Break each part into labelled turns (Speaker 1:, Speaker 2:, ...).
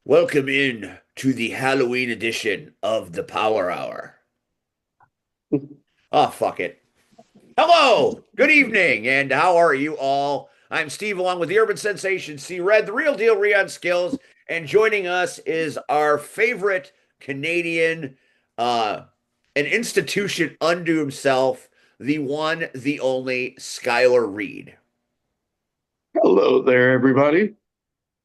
Speaker 1: Welcome in to the Halloween edition of the Power Hour. Oh, fuck it. Hello, good evening, and how are you all? I'm Steve, along with the urban sensation C Red, the real deal Rion Skills, and joining us is our favorite Canadian, uh, an institution unto himself, the one, the only Skylar Reed.
Speaker 2: Hello there, everybody.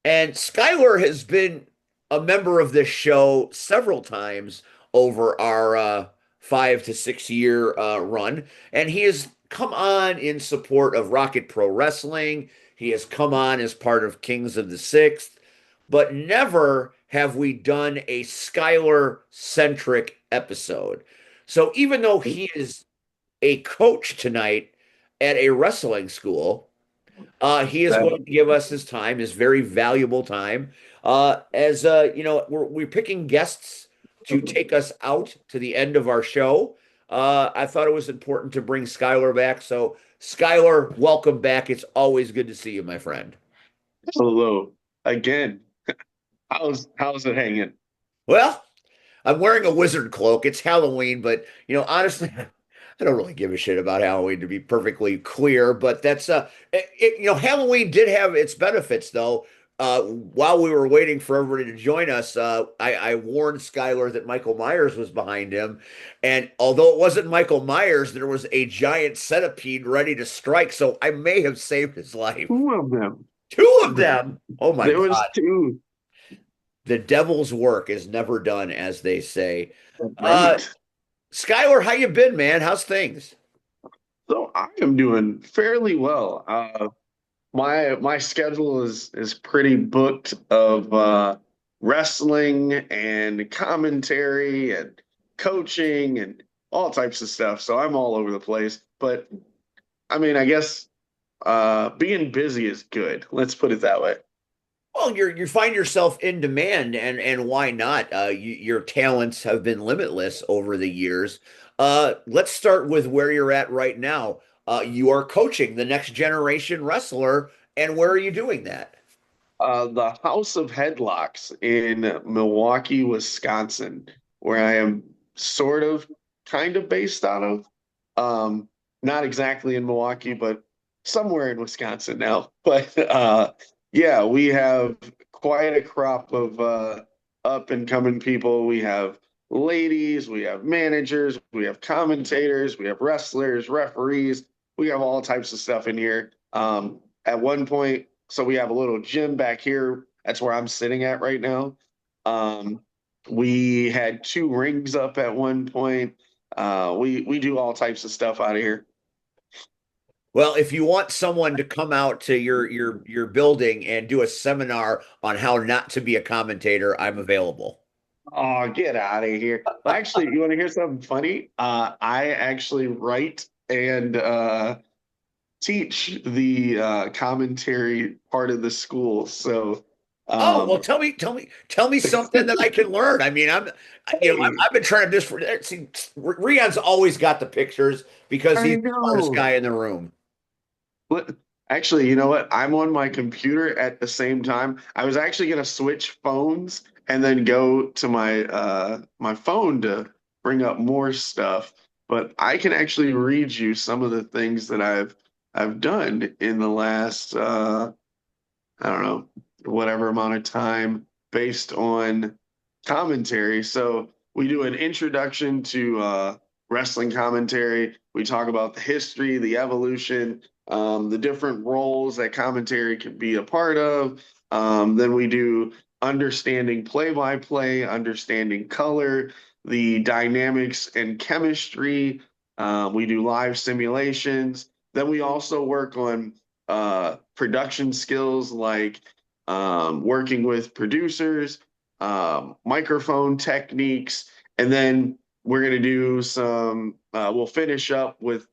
Speaker 1: And Skylar has been a member of this show several times over our 5 to 6 year run. And he has come on in support of Rocket Pro Wrestling. He has come on as part of Kings of the Sixth, but never have we done a Skylar centric episode. So even though he is a coach tonight at a wrestling school, he is
Speaker 2: That
Speaker 1: going to give us his time, his very valuable time. As we're picking guests to take us out to the end of our show. I thought it was important to bring Skylar back. So, Skylar, welcome back. It's always good to see you, my friend.
Speaker 2: hello again. How's it hanging?
Speaker 1: Well, I'm wearing a wizard cloak. It's Halloween, but honestly, I don't really give a shit about Halloween to be perfectly clear. But that's Halloween did have its benefits though. While we were waiting for everybody to join us, I warned Skylar that Michael Myers was behind him, and although it wasn't Michael Myers, there was a giant centipede ready to strike. So I may have saved his life.
Speaker 2: Two of them.
Speaker 1: Two of them. Oh my
Speaker 2: There was
Speaker 1: God.
Speaker 2: two.
Speaker 1: The devil's work is never done, as they say. Uh,
Speaker 2: Right.
Speaker 1: Skylar, how you been, man? How's things?
Speaker 2: So I am doing fairly well. My schedule is pretty booked of wrestling and commentary and coaching and all types of stuff. So I'm all over the place. But I mean, I guess being busy is good. Let's put it that way.
Speaker 1: Well, you find yourself in demand, and why not? Your talents have been limitless over the years. Let's start with where you're at right now. You are coaching the next generation wrestler, and where are you doing that?
Speaker 2: The House of Headlocks in Milwaukee, Wisconsin, where I am sort of kind of based out of. Not exactly in Milwaukee, but somewhere in Wisconsin now. But yeah, we have quite a crop of up and coming people. We have ladies, we have managers, we have commentators, we have wrestlers, referees. We have all types of stuff in here. At one point, so we have a little gym back here. That's where I'm sitting at right now. Um, we had two rings up at one point. We do all types of stuff out of here.
Speaker 1: Well, if you want someone to come out to your building and do a seminar on how not to be a commentator, I'm available.
Speaker 2: Oh, get out of here. Well, actually, you want to hear something funny? I actually write and teach the commentary part of the school. So,
Speaker 1: Oh, well,
Speaker 2: um,
Speaker 1: tell me something that I can learn. I mean,
Speaker 2: hey,
Speaker 1: I've been trying to just see. Rion's always got the pictures because
Speaker 2: I
Speaker 1: he's the smartest
Speaker 2: know.
Speaker 1: guy in the room.
Speaker 2: What? Actually, you know what? I'm on my computer at the same time. I was actually going to switch phones and then go to my phone to bring up more stuff, but I can actually read you some of the things that I've done in the last I don't know, whatever amount of time based on commentary. So we do an introduction to wrestling commentary. We talk about the history, the evolution, the different roles that commentary can be a part of. Then we do understanding play by play, understanding color, the dynamics and chemistry. We do live simulations. Then we also work on production skills like working with producers, microphone techniques, and then we're going to do we'll finish up with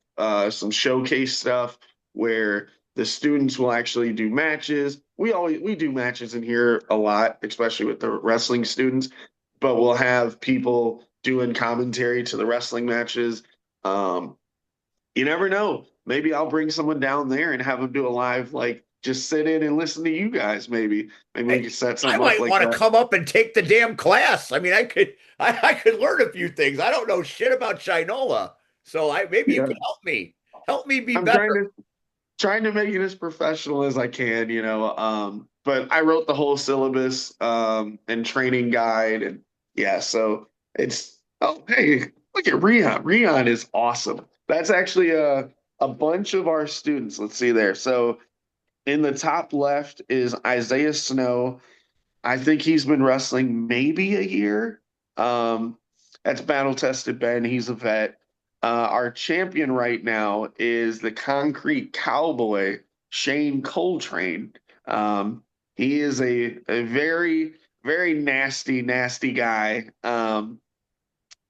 Speaker 2: some showcase stuff where the students will actually do matches. We do matches in here a lot, especially with the wrestling students, but we'll have people doing commentary to the wrestling matches. Um, you never know. Maybe I'll bring someone down there and have them do a live like just sit in and listen to you guys. Maybe we
Speaker 1: I,
Speaker 2: could set
Speaker 1: I
Speaker 2: something up
Speaker 1: might
Speaker 2: like
Speaker 1: want to
Speaker 2: that.
Speaker 1: come up and take the damn class. I mean, I could learn a few things. I don't know shit about Shinola, so I maybe you
Speaker 2: Yeah,
Speaker 1: could help me be
Speaker 2: I'm
Speaker 1: better.
Speaker 2: trying to make it as professional as I can, you know. But I wrote the whole syllabus and training guide, and yeah, so it's oh hey, look at Rion. Rion is awesome. That's actually a bunch of our students. Let's see there. So in the top left is Isaiah Snow. I think he's been wrestling maybe a year. Um, that's battle tested Ben. He's a vet. Our champion right now is the Concrete Cowboy, Shane Coltrane. Um, he is a very, very nasty, nasty guy.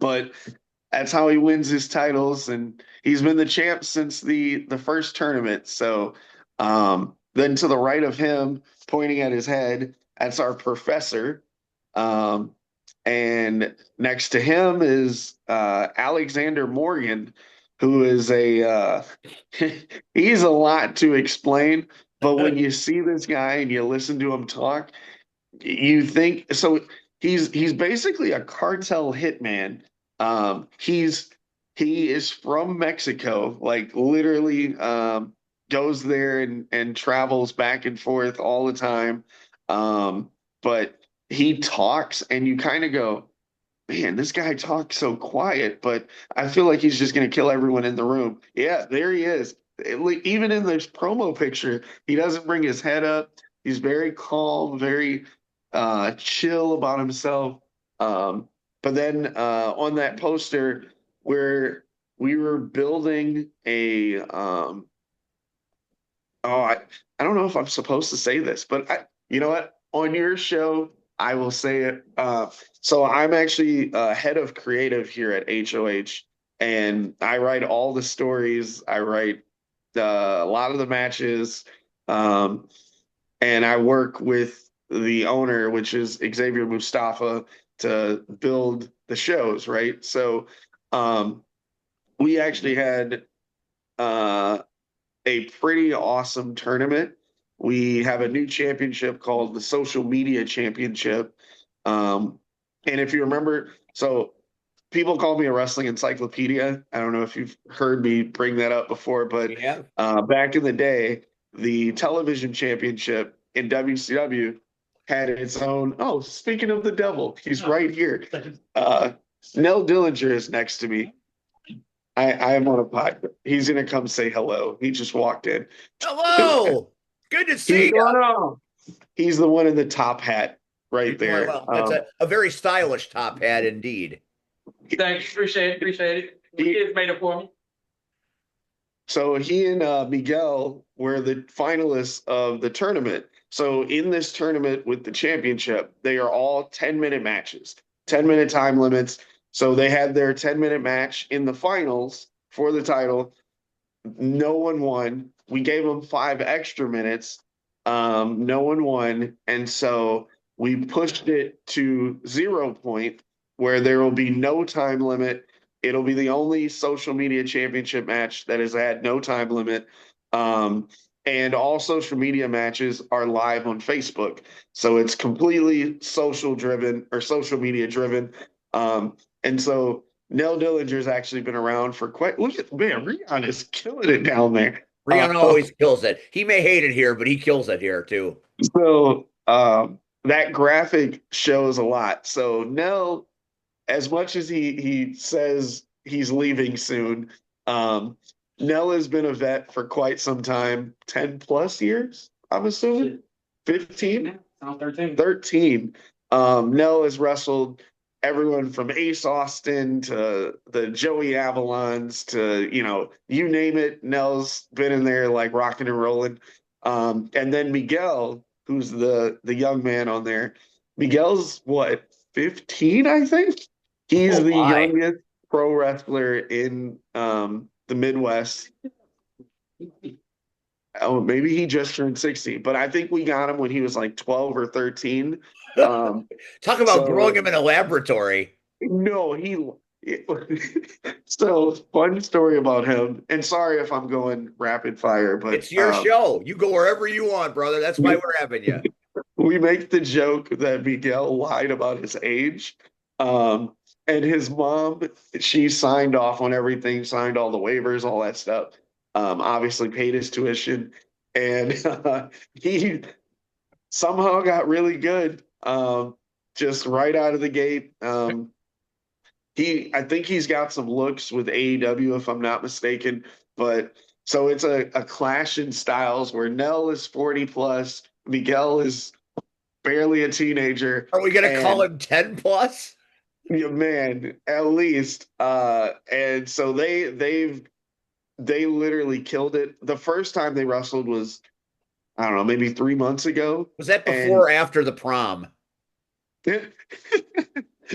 Speaker 2: But that's how he wins his titles, and he's been the champ since the first tournament. So then to the right of him, pointing at his head, that's our professor. Um, and next to him is Alexander Morgan, who is he's a lot to explain. But when you see this guy and you listen to him talk, you think so he's basically a cartel hitman. He is from Mexico, like literally goes there and travels back and forth all the time. But he talks and you kind of go, man, this guy talks so quiet, but I feel like he's just going to kill everyone in the room. Yeah, there he is. Even in this promo picture, he doesn't bring his head up. He's very calm, very chill about himself. Um, but then on that poster, where we were building I don't know if I'm supposed to say this, but you know what? On your show, I will say it. So I'm actually head of creative here at HOH, and I write all the stories. I write a lot of the matches, um, and I work with the owner, which is Xavier Mustafa, to build the shows. Right. So we actually had. Uh, a pretty awesome tournament. We have a new championship called the Social Media Championship. Um, and if you remember, so people call me a wrestling encyclopedia. I don't know if you've heard me bring that up before, but
Speaker 1: Yeah.
Speaker 2: back in the day, the television championship in WCW had its own. Oh, speaking of the devil, he's right here. Uh, Nell Dillinger is next to me. I am on a pod. He's gonna come say hello. He just walked in.
Speaker 1: Hello. Good to
Speaker 2: He's
Speaker 1: see you.
Speaker 2: going on. He's the one in the top hat right there.
Speaker 1: Well, that's a very stylish top hat indeed.
Speaker 3: Thanks. Appreciate it. The kids made it for me.
Speaker 2: So he and Miguel were the finalists of the tournament. So in this tournament with the championship, they are all 10-minute matches, 10-minute time limits. So they had their 10-minute match in the finals for the title. No one won. We gave them 5 extra minutes. No one won. And so we pushed it to 0 point where there will be no time limit. It'll be the only social media championship match that has had no time limit. And all social media matches are live on Facebook. So it's completely social driven or social media driven. And so Nell Dillinger's actually been around for quite. Look at man, Rion is killing it down there.
Speaker 1: Rihanna always kills it. He may hate it here, but he kills it here too.
Speaker 2: That graphic shows a lot. So Nell, as much as he says he's leaving soon, um, Nell has been a vet for quite some time, 10 plus years. I'm assuming 15.
Speaker 3: I'm 13.
Speaker 2: 13. Nell has wrestled everyone from Ace Austin to the Joey Avalons to, you name it. Nell's been in there like rocking and rolling. And then Miguel, who's the young man on there. Miguel's what, 15, I think? He's
Speaker 1: Oh
Speaker 2: the
Speaker 1: my.
Speaker 2: youngest pro wrestler in the Midwest. Oh, maybe he just turned 60, but I think we got him when he was like 12 or 13. Um,
Speaker 1: Talk about growing
Speaker 2: so
Speaker 1: him in a laboratory.
Speaker 2: no, So fun story about him. And sorry if I'm going rapid fire, but
Speaker 1: It's your show. You go wherever you want, brother. That's why
Speaker 2: we,
Speaker 1: we're having you.
Speaker 2: we make the joke that Miguel lied about his age. Um, and his mom, she signed off on everything, signed all the waivers, all that stuff. Obviously paid his tuition, and he somehow got really good. Just right out of the gate. I think he's got some looks with AEW, if I'm not mistaken. But so it's a clash in styles where Nell is 40 plus, Miguel is barely a teenager,
Speaker 1: Are we gonna call
Speaker 2: and
Speaker 1: him 10 plus?
Speaker 2: yeah, man, at least. And so they literally killed it. The first time they wrestled was, I don't know, maybe 3 months ago.
Speaker 1: Was that before
Speaker 2: And
Speaker 1: or after the prom?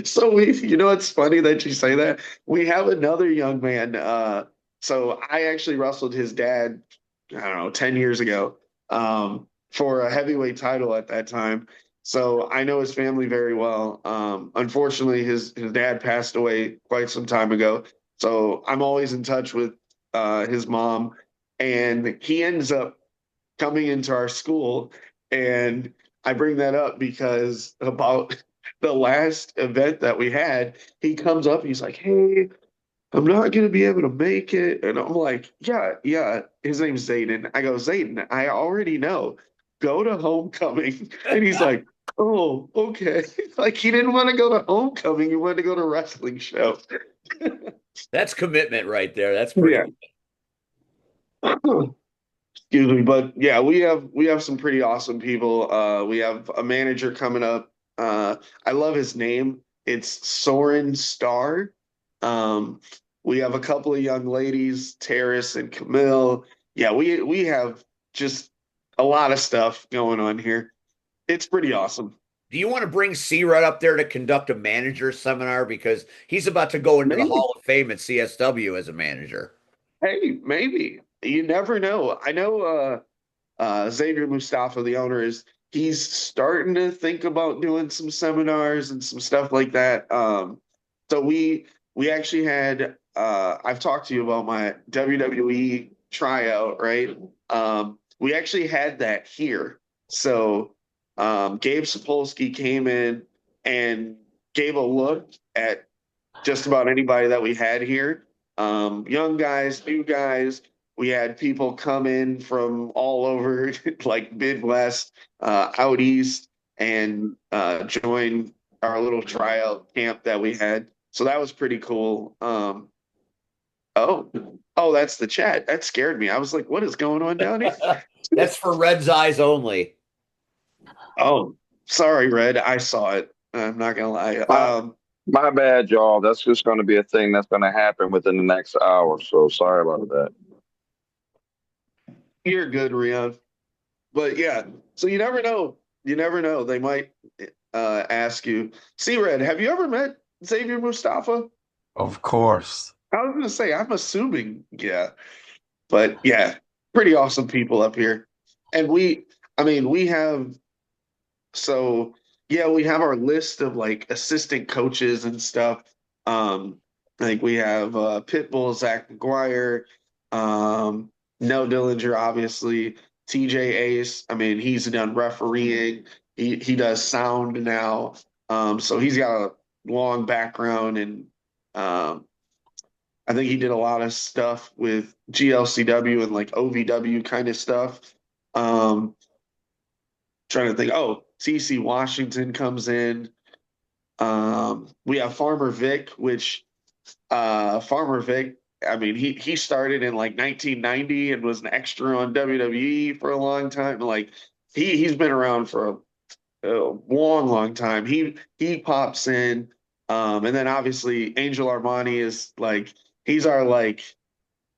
Speaker 2: so it's funny that you say that. We have another young man. So I actually wrestled his dad, I don't know, 10 years ago, for a heavyweight title at that time. So I know his family very well. Unfortunately, his dad passed away quite some time ago. So I'm always in touch with his mom, and he ends up coming into our school. And I bring that up because about the last event that we had, he comes up, he's like, "Hey, I'm not gonna be able to make it." And I'm like, "Yeah, yeah." His name's Zayden. I go, "Zayden, I already know. Go to homecoming." And he's like, "Oh, okay." Like he didn't want to go to homecoming, he wanted to go to wrestling show.
Speaker 1: That's commitment right there. That's pretty.
Speaker 2: Yeah. Excuse me, but yeah, we have some pretty awesome people. We have a manager coming up. I love his name. It's Soren Starr. Um, we have a couple of young ladies, Terrace and Camille. Yeah, we have just a lot of stuff going on here. It's pretty awesome.
Speaker 1: Do you want to bring C-Rod up there to conduct a manager seminar because he's about to go into the
Speaker 2: Maybe.
Speaker 1: Hall of Fame at CSW as a manager?
Speaker 2: Hey, maybe. You never know. I know Xavier Mustafa, the owner, he's starting to think about doing some seminars and some stuff like that. So we actually had I've talked to you about my WWE tryout, right? We actually had that here. So Gabe Sapolsky came in and gave a look at just about anybody that we had here. Young guys, new guys. We had people come in from all over, like Midwest, out east, and join our little tryout camp that we had. So that was pretty cool. Oh, oh, that's the chat. That scared me. I was like, what is going on down here?
Speaker 1: That's for Red's eyes only.
Speaker 2: Oh, sorry, Red. I saw it. I'm not gonna lie.
Speaker 4: My my bad, y'all. That's just going to be a thing that's going to happen within the next hour. So sorry about that.
Speaker 2: You're good, Rion. But yeah, so you never know. You never know. They might ask you, C-Red, have you ever met Xavier Mustafa?
Speaker 5: Of course.
Speaker 2: I was gonna say, I'm assuming, yeah. But yeah, pretty awesome people up here. And I mean, we have so yeah, we have our list of like assistant coaches and stuff. Like we have Pitbull, Zach McGuire, um, Nell Dillinger, obviously, TJ Ace. I mean, he's done refereeing. He does sound now. So he's got a long background, and um, I think he did a lot of stuff with GLCW and like OVW kind of stuff. Um, Trying to think. Oh, TC Washington comes in. We have Farmer Vic, which Farmer Vic, I mean, he started in like 1990 and was an extra on WWE for a long time. Like he's been around for a long, long time. He pops in, and then obviously Angel Armani is like he's our like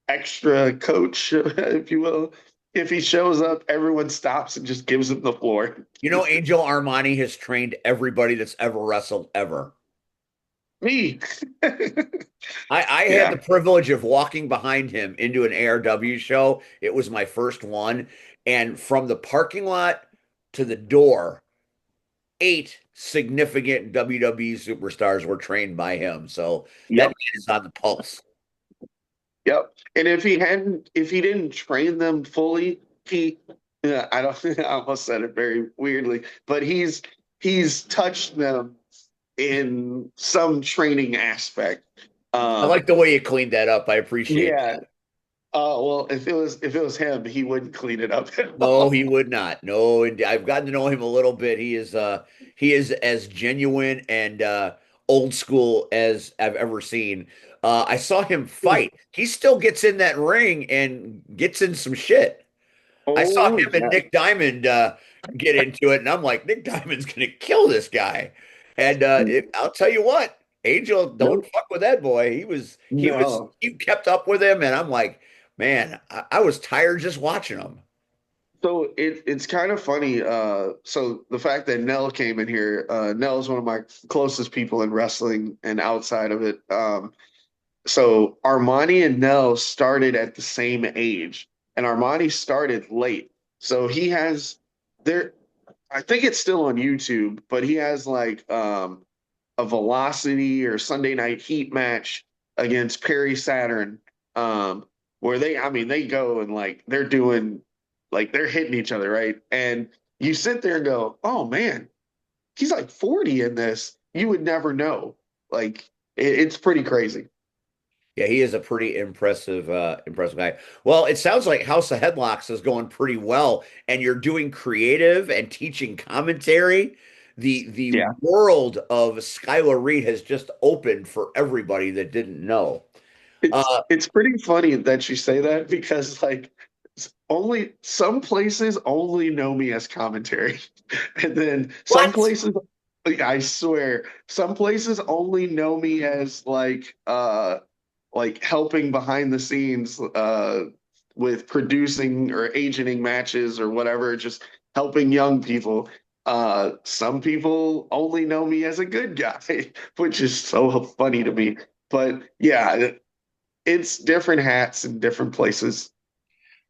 Speaker 2: extra coach, if you will. If he shows up, everyone stops and just gives him the floor.
Speaker 1: You know, Angel Armani has trained everybody that's ever wrestled ever.
Speaker 2: Me.
Speaker 1: I had
Speaker 2: Yeah.
Speaker 1: the privilege of walking behind him into an ARW show. It was my first one. And from the parking lot to the door, 8 significant WWE superstars were trained by him. So that
Speaker 2: Yep.
Speaker 1: man is on the pulse.
Speaker 2: Yep. And if he didn't train them fully, I don't, I almost said it very weirdly, but he's touched them in some training aspect.
Speaker 1: I like the way you cleaned that up. I appreciate
Speaker 2: Yeah.
Speaker 1: that.
Speaker 2: Well, if it was him, he wouldn't clean it up at
Speaker 1: No,
Speaker 2: all.
Speaker 1: he would not. No, and I've gotten to know him a little bit. He is as genuine and old school as I've ever seen. I saw him fight. He still gets in that ring and gets in some shit. I saw
Speaker 2: Oh
Speaker 1: him and
Speaker 2: yeah.
Speaker 1: Nick Diamond get into it, and I'm like, Nick Diamond's gonna kill this guy. And I'll tell you what, Angel, don't
Speaker 2: No,
Speaker 1: fuck with that boy.
Speaker 2: no.
Speaker 1: He kept up with him, and I'm like, man, I was tired just watching him.
Speaker 2: So it's kind of funny. So the fact that Nell came in here, Nell is one of my closest people in wrestling and outside of it. So Armani and Nell started at the same age, and Armani started late. So he has there. I think it's still on YouTube, but he has like a Velocity or Sunday Night Heat match against Perry Saturn, where I mean, they go and like they're doing, like they're hitting each other, right? And you sit there and go, oh man, he's like 40 in this. You would never know. Like it's pretty crazy.
Speaker 1: Yeah, he is a pretty impressive guy. Well, it sounds like House of Headlocks is going pretty well, and you're doing creative and teaching commentary. The
Speaker 2: Yeah.
Speaker 1: world of Skylar Reed has just opened for everybody that didn't know. Uh,
Speaker 2: It's pretty funny that you say that because like only some places only know me as commentary. And then some
Speaker 1: what?
Speaker 2: places, like, I swear, some places only know me as like helping behind the scenes with producing or agenting matches or whatever, just helping young people. Some people only know me as a good guy, which is so funny to me. But yeah, it's different hats in different places.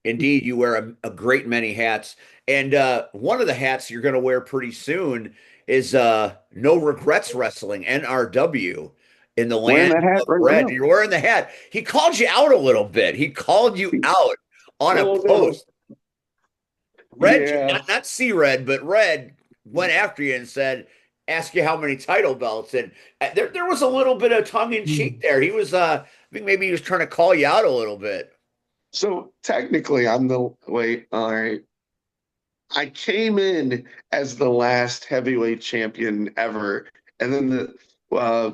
Speaker 1: Indeed, you wear a great many hats, and one of the hats you're going to wear pretty soon is No Regrets Wrestling (NRW) in the
Speaker 2: Wearing
Speaker 1: land
Speaker 2: that hat
Speaker 1: of
Speaker 2: right
Speaker 1: Red.
Speaker 2: now.
Speaker 1: You're wearing the hat. He called you out a little bit. He called you out on a
Speaker 2: Oh no.
Speaker 1: post. Red,
Speaker 2: Yeah.
Speaker 1: not C Red, but Red went after you and said, "Ask you how many title belts." And there was a little bit of tongue in cheek there. He was, I think maybe he was trying to call you out a little bit.
Speaker 2: So technically, I'm the wait. All right. I came in as the last heavyweight champion ever, and then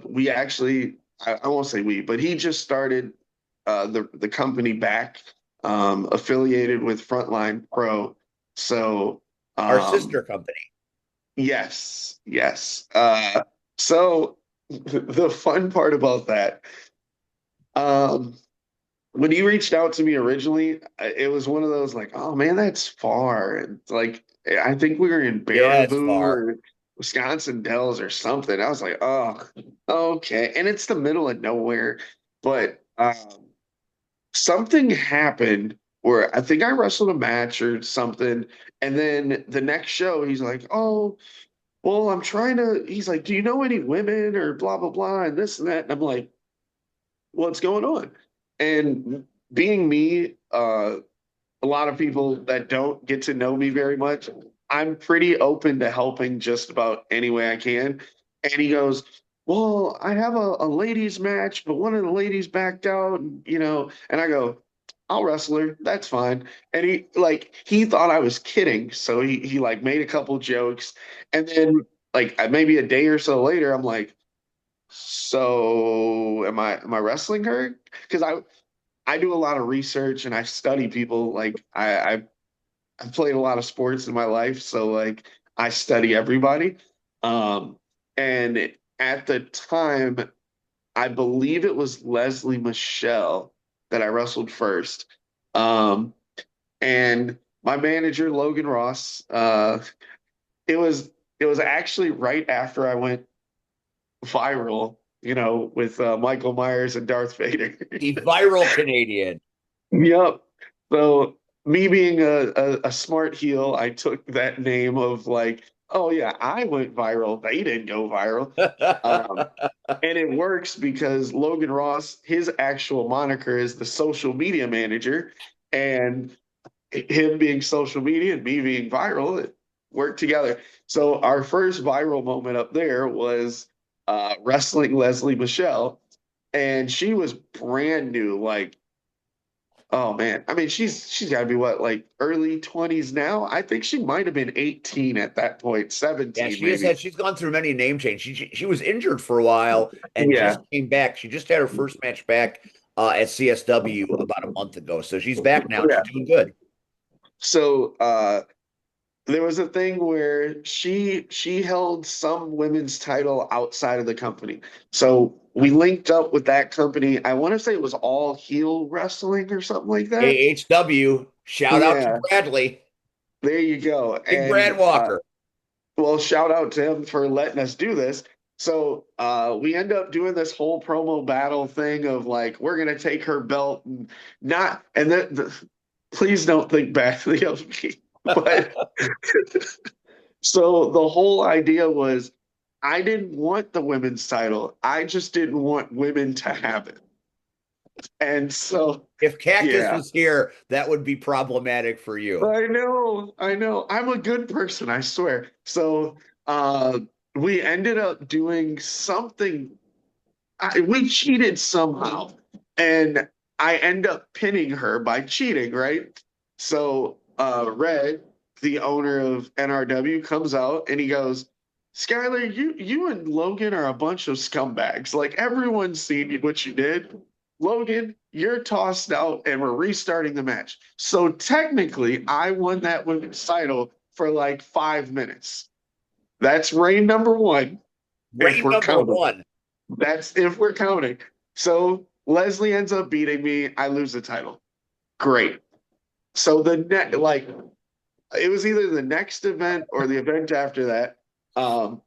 Speaker 2: we actually, I won't say we, but he just started the company back, affiliated with Frontline Pro. So
Speaker 1: Our
Speaker 2: um,
Speaker 1: sister company.
Speaker 2: yes, yes. So the fun part about that, um, when he reached out to me originally, it was one of those like, oh man, that's far. And like, I think we were in
Speaker 1: Yeah, it's
Speaker 2: Baraboo
Speaker 1: far.
Speaker 2: or Wisconsin Dells or something. I was like, oh, okay. And it's the middle of nowhere. But something happened where I think I wrestled a match or something. And then the next show, he's like, oh, well, he's like, do you know any women or blah, blah, blah, and this and that. And I'm like, what's going on? And being me, a lot of people that don't get to know me very much, I'm pretty open to helping just about any way I can. And he goes, well, I have a ladies match, but one of the ladies backed out, and I go, I'll wrestle her. That's fine. And he thought I was kidding. So he like made a couple jokes. And then like maybe a day or so later, I'm like, so am I wrestling her? Because I do a lot of research and I study people. Like I've played a lot of sports in my life, so like I study everybody. Um, and at the time, I believe it was Leslie Michelle that I wrestled first. Um, and my manager Logan Ross, it was it was actually right after I went viral, with Michael Myers and Darth Vader.
Speaker 1: The viral Canadian.
Speaker 2: Yep. So me being a smart heel, I took that name of like Oh yeah, I went viral. They didn't go viral. Um, and it works because Logan Ross, his actual moniker is the social media manager, and him being social media and me being viral, it worked together. So our first viral moment up there was wrestling Leslie Michelle, and she was brand new. Like, oh man, I mean, she's got to be what, like early 20s now. I think she might have been 18 at that point,
Speaker 1: Yeah,
Speaker 2: 17 maybe.
Speaker 1: she's gone through many name changes. She was injured for a while and
Speaker 2: Yeah,
Speaker 1: just came back. She just had her first match back at CSW about a month ago. So she's back now and
Speaker 2: yeah.
Speaker 1: she's doing good.
Speaker 2: So there was a thing where she held some women's title outside of the company. So we linked up with that company. I want to say it was All Heel Wrestling or something like that.
Speaker 1: AHW, shout out to
Speaker 2: Yeah,
Speaker 1: Bradley,
Speaker 2: there you go.
Speaker 1: Big Brad
Speaker 2: And
Speaker 1: Walker.
Speaker 2: well, shout out to him for letting us do this. So we end up doing this whole promo battle thing of like we're gonna take her belt and not and please don't think badly of me, but so the whole idea was I didn't want the women's title. I just didn't want women to have it. And so,
Speaker 1: If Cactus
Speaker 2: yeah,
Speaker 1: was here, that would be problematic for you.
Speaker 2: I know, I know. I'm a good person, I swear. So, uh, we ended up doing something. We cheated somehow, and I end up pinning her by cheating, right? So, Red, the owner of NRW, comes out and he goes, "Skylar, you and Logan are a bunch of scumbags. Like everyone's seen what you did. Logan, you're tossed out, and we're restarting the match." So technically, I won that women's title for like 5 minutes. That's reign number one, if
Speaker 1: Reign
Speaker 2: we're
Speaker 1: number
Speaker 2: counting.
Speaker 1: one.
Speaker 2: That's if we're counting. So Leslie ends up beating me. I lose the title. Great. So the like it was either the next event or the event after that.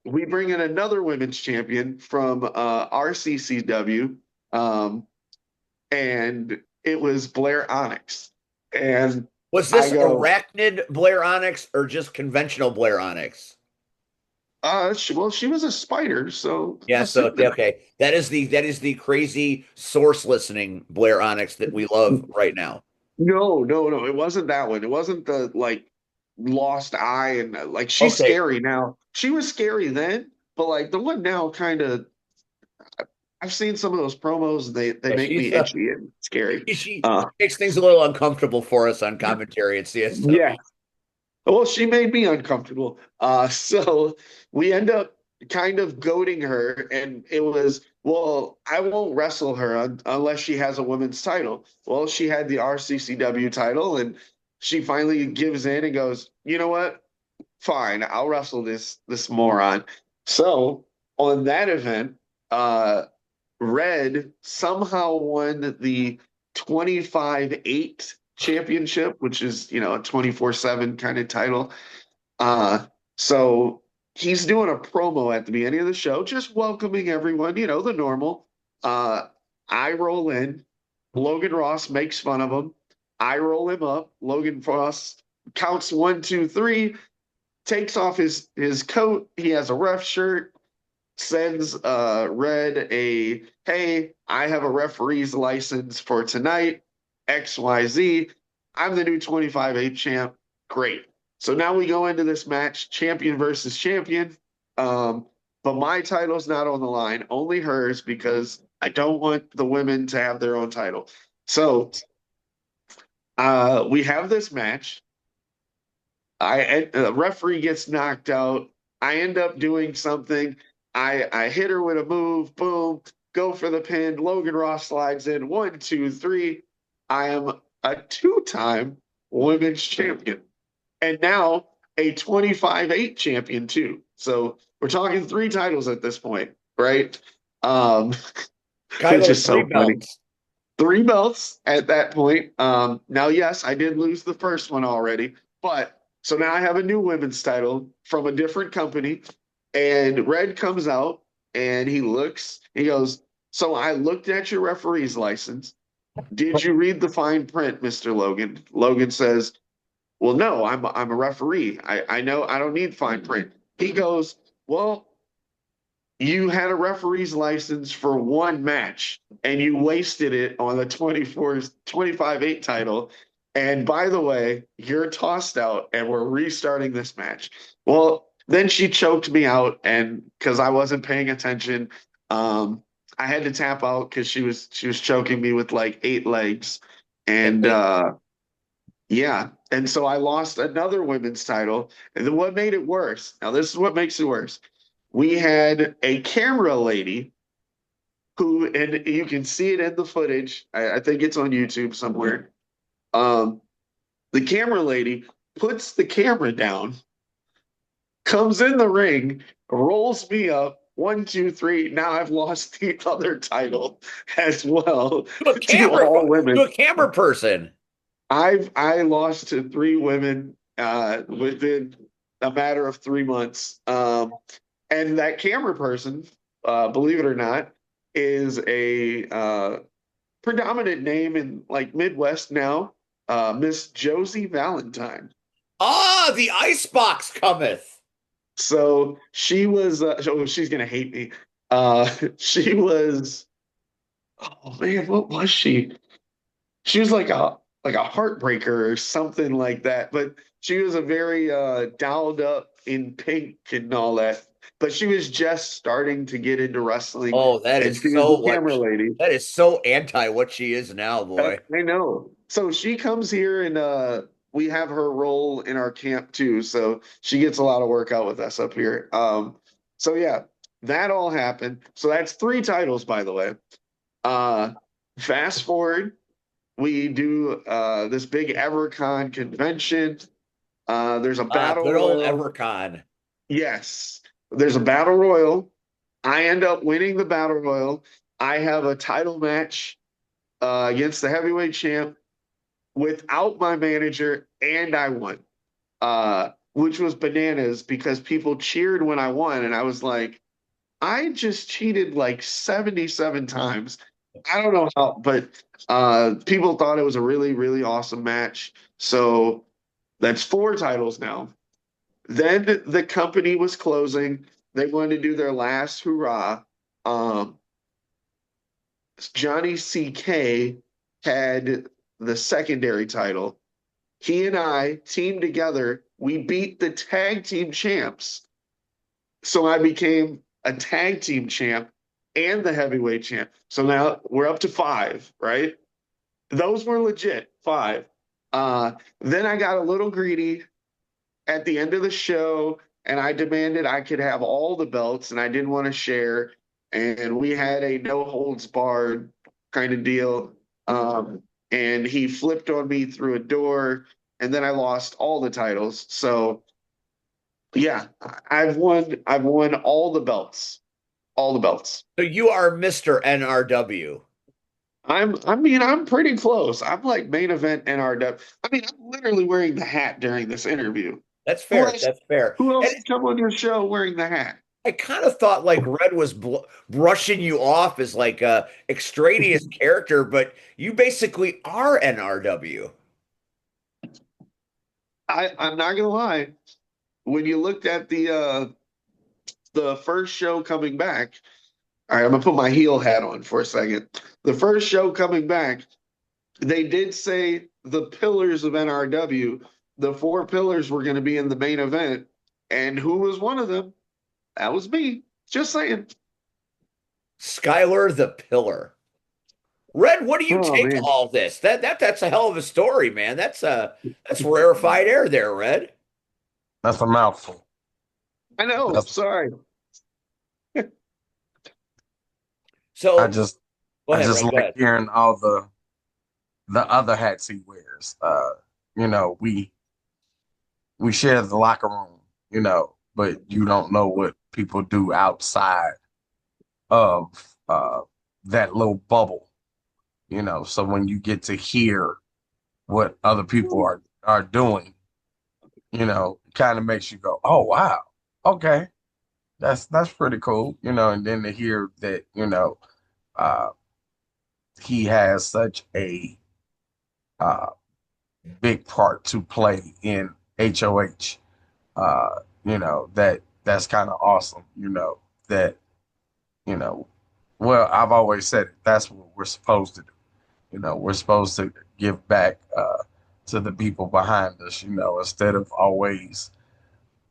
Speaker 2: We bring in another women's champion from RCCW, and it was Blair Onyx. And
Speaker 1: Was
Speaker 2: I
Speaker 1: this
Speaker 2: go,
Speaker 1: Arachnid Blair Onyx or just conventional Blair Onyx?
Speaker 2: well, she was a spider, so I'm
Speaker 1: Yeah, so
Speaker 2: assuming.
Speaker 1: okay. That is the crazy source listening Blair Onyx that we love right now.
Speaker 2: No, no, no. It wasn't that one. It wasn't the like lost eye and like she's
Speaker 1: Okay.
Speaker 2: scary now. She was scary then, but like the one now kind of I've seen some of those promos. They
Speaker 1: Yeah,
Speaker 2: make me itchy and scary.
Speaker 1: she
Speaker 2: Uh
Speaker 1: makes things a little uncomfortable for us on commentary at
Speaker 2: yeah.
Speaker 1: CSW.
Speaker 2: Well, she made me uncomfortable. So we end up kind of goading her, and it was, well, I won't wrestle her unless she has a women's title. Well, she had the RCCW title, and she finally gives in and goes, you know what? Fine, I'll wrestle this moron. So on that event, uh, Red somehow won the 25-8 championship, which is, a 24/7 kind of title. So he's doing a promo at the beginning of the show, just welcoming everyone, the normal. Uh, I roll in. Logan Ross makes fun of him. I roll him up. Logan Ross counts 1, 2, 3, takes off his coat. He has a ref shirt, sends Red a, hey, I have a referee's license for tonight, XYZ. I'm the new 25-8 champ. Great. So now we go into this match, champion versus champion. But my title's not on the line, only hers, because I don't want the women to have their own title. So we have this match. The referee gets knocked out. I end up doing something. I hit her with a move. Boom. Go for the pin. Logan Ross slides in. 1, 2, 3. I am a two-time women's champion, and now a 25-8 champion too. So we're talking three titles at this point, right? Um, which
Speaker 1: Kyler,
Speaker 2: is
Speaker 1: three
Speaker 2: so funny.
Speaker 1: belts.
Speaker 2: Three belts at that point. Now, yes, I did lose the first one already, but so now I have a new women's title from a different company. And Red comes out and he goes, so I looked at your referee's license. Did you read the fine print, Mr. Logan? Logan says, well, no, I'm a referee. I know I don't need fine print. He goes, well, you had a referee's license for one match and you wasted it on the 25-8 title. And by the way, you're tossed out and we're restarting this match. Well, then she choked me out, and because I wasn't paying attention, I had to tap out because she was choking me with like 8 legs. And yeah. And so I lost another women's title. And then what made it worse? Now, this is what makes it worse. We had a camera lady who, and you can see it in the footage. I think it's on YouTube somewhere. Um, the camera lady puts the camera down, comes in the ring, rolls me up. 1, 2, 3. Now I've lost the other title as well
Speaker 1: To a
Speaker 2: to
Speaker 1: camera,
Speaker 2: all
Speaker 1: to
Speaker 2: women.
Speaker 1: a camera person.
Speaker 2: I lost to 3 women within a matter of 3 months. And that camera person, believe it or not, is a predominant name in like Midwest now, Miss Josie Valentine.
Speaker 1: Ah, the icebox cometh.
Speaker 2: So she was. Oh, she's gonna hate me. She was. Oh man, what was she? She was like a heartbreaker or something like that. But she was a very dolled up in pink and all that. But she was just starting to get into wrestling,
Speaker 1: Oh, that
Speaker 2: and
Speaker 1: is
Speaker 2: she was
Speaker 1: so
Speaker 2: the camera lady.
Speaker 1: that is so anti what she is now, boy.
Speaker 2: I know. So she comes here, and we have her role in our camp too. So she gets a lot of work out with us up here. So yeah, that all happened. So that's 3 titles, by the way. Uh, Fast forward, we do this big EverCon convention. There's a
Speaker 1: Ah,
Speaker 2: battle
Speaker 1: good old
Speaker 2: royal.
Speaker 1: Evercon.
Speaker 2: Yes, there's a battle royal. I end up winning the battle royal. I have a title match against the heavyweight champ without my manager, and I won, which was bananas because people cheered when I won, and I was like, I just cheated like 77 times. I don't know how, but people thought it was a really, really awesome match. So that's 4 titles now. Then the company was closing. They wanted to do their last hurrah. Um, Johnny CK had the secondary title. He and I teamed together. We beat the tag team champs. So I became a tag team champ and the heavyweight champ. So now we're up to 5, right? Those were legit 5. Then I got a little greedy at the end of the show, and I demanded I could have all the belts, and I didn't want to share. And we had a no holds barred kind of deal. And he flipped on me through a door, and then I lost all the titles. So yeah, I've won all the belts. All the belts.
Speaker 1: So you are Mr. NRW.
Speaker 2: I'm pretty close. I'm like main event NRW. I mean, I'm literally wearing the hat during this interview.
Speaker 1: That's
Speaker 2: Who
Speaker 1: fair.
Speaker 2: else
Speaker 1: That's fair.
Speaker 2: who
Speaker 1: And
Speaker 2: else has come on your show wearing the hat?
Speaker 1: I kind of thought like Red was brushing you off as like a extraneous character, but you basically are NRW.
Speaker 2: I'm not gonna lie. When you looked at the first show coming back, all right, I'm gonna put my heel hat on for a second. The first show coming back, they did say the pillars of NRW, the 4 pillars were gonna be in the main event, and who was one of them? That was me. Just saying.
Speaker 1: Skylar the Pillar. Red, what do you
Speaker 2: Oh
Speaker 1: take to
Speaker 2: man.
Speaker 1: all this? That's a hell of a story, man. That's rarefied air there, Red.
Speaker 5: That's a mouthful.
Speaker 2: I know.
Speaker 5: That's
Speaker 2: Sorry.
Speaker 5: I
Speaker 1: So
Speaker 5: just
Speaker 1: go
Speaker 5: I
Speaker 1: ahead,
Speaker 5: just
Speaker 1: Red. Go
Speaker 5: like
Speaker 1: ahead.
Speaker 5: hearing all the other hats he wears. You know, we share the locker room, but you don't know what people do outside of that little bubble, So when you get to hear what other people are doing, kind of makes you go, "Oh wow, okay, that's pretty cool," And then to hear that, uh, he has such a uh, big part to play in HOH, that that's kind of awesome, that, you know, well, I've always said it, that's what we're supposed to do. We're supposed to give back to the people behind us, instead of always,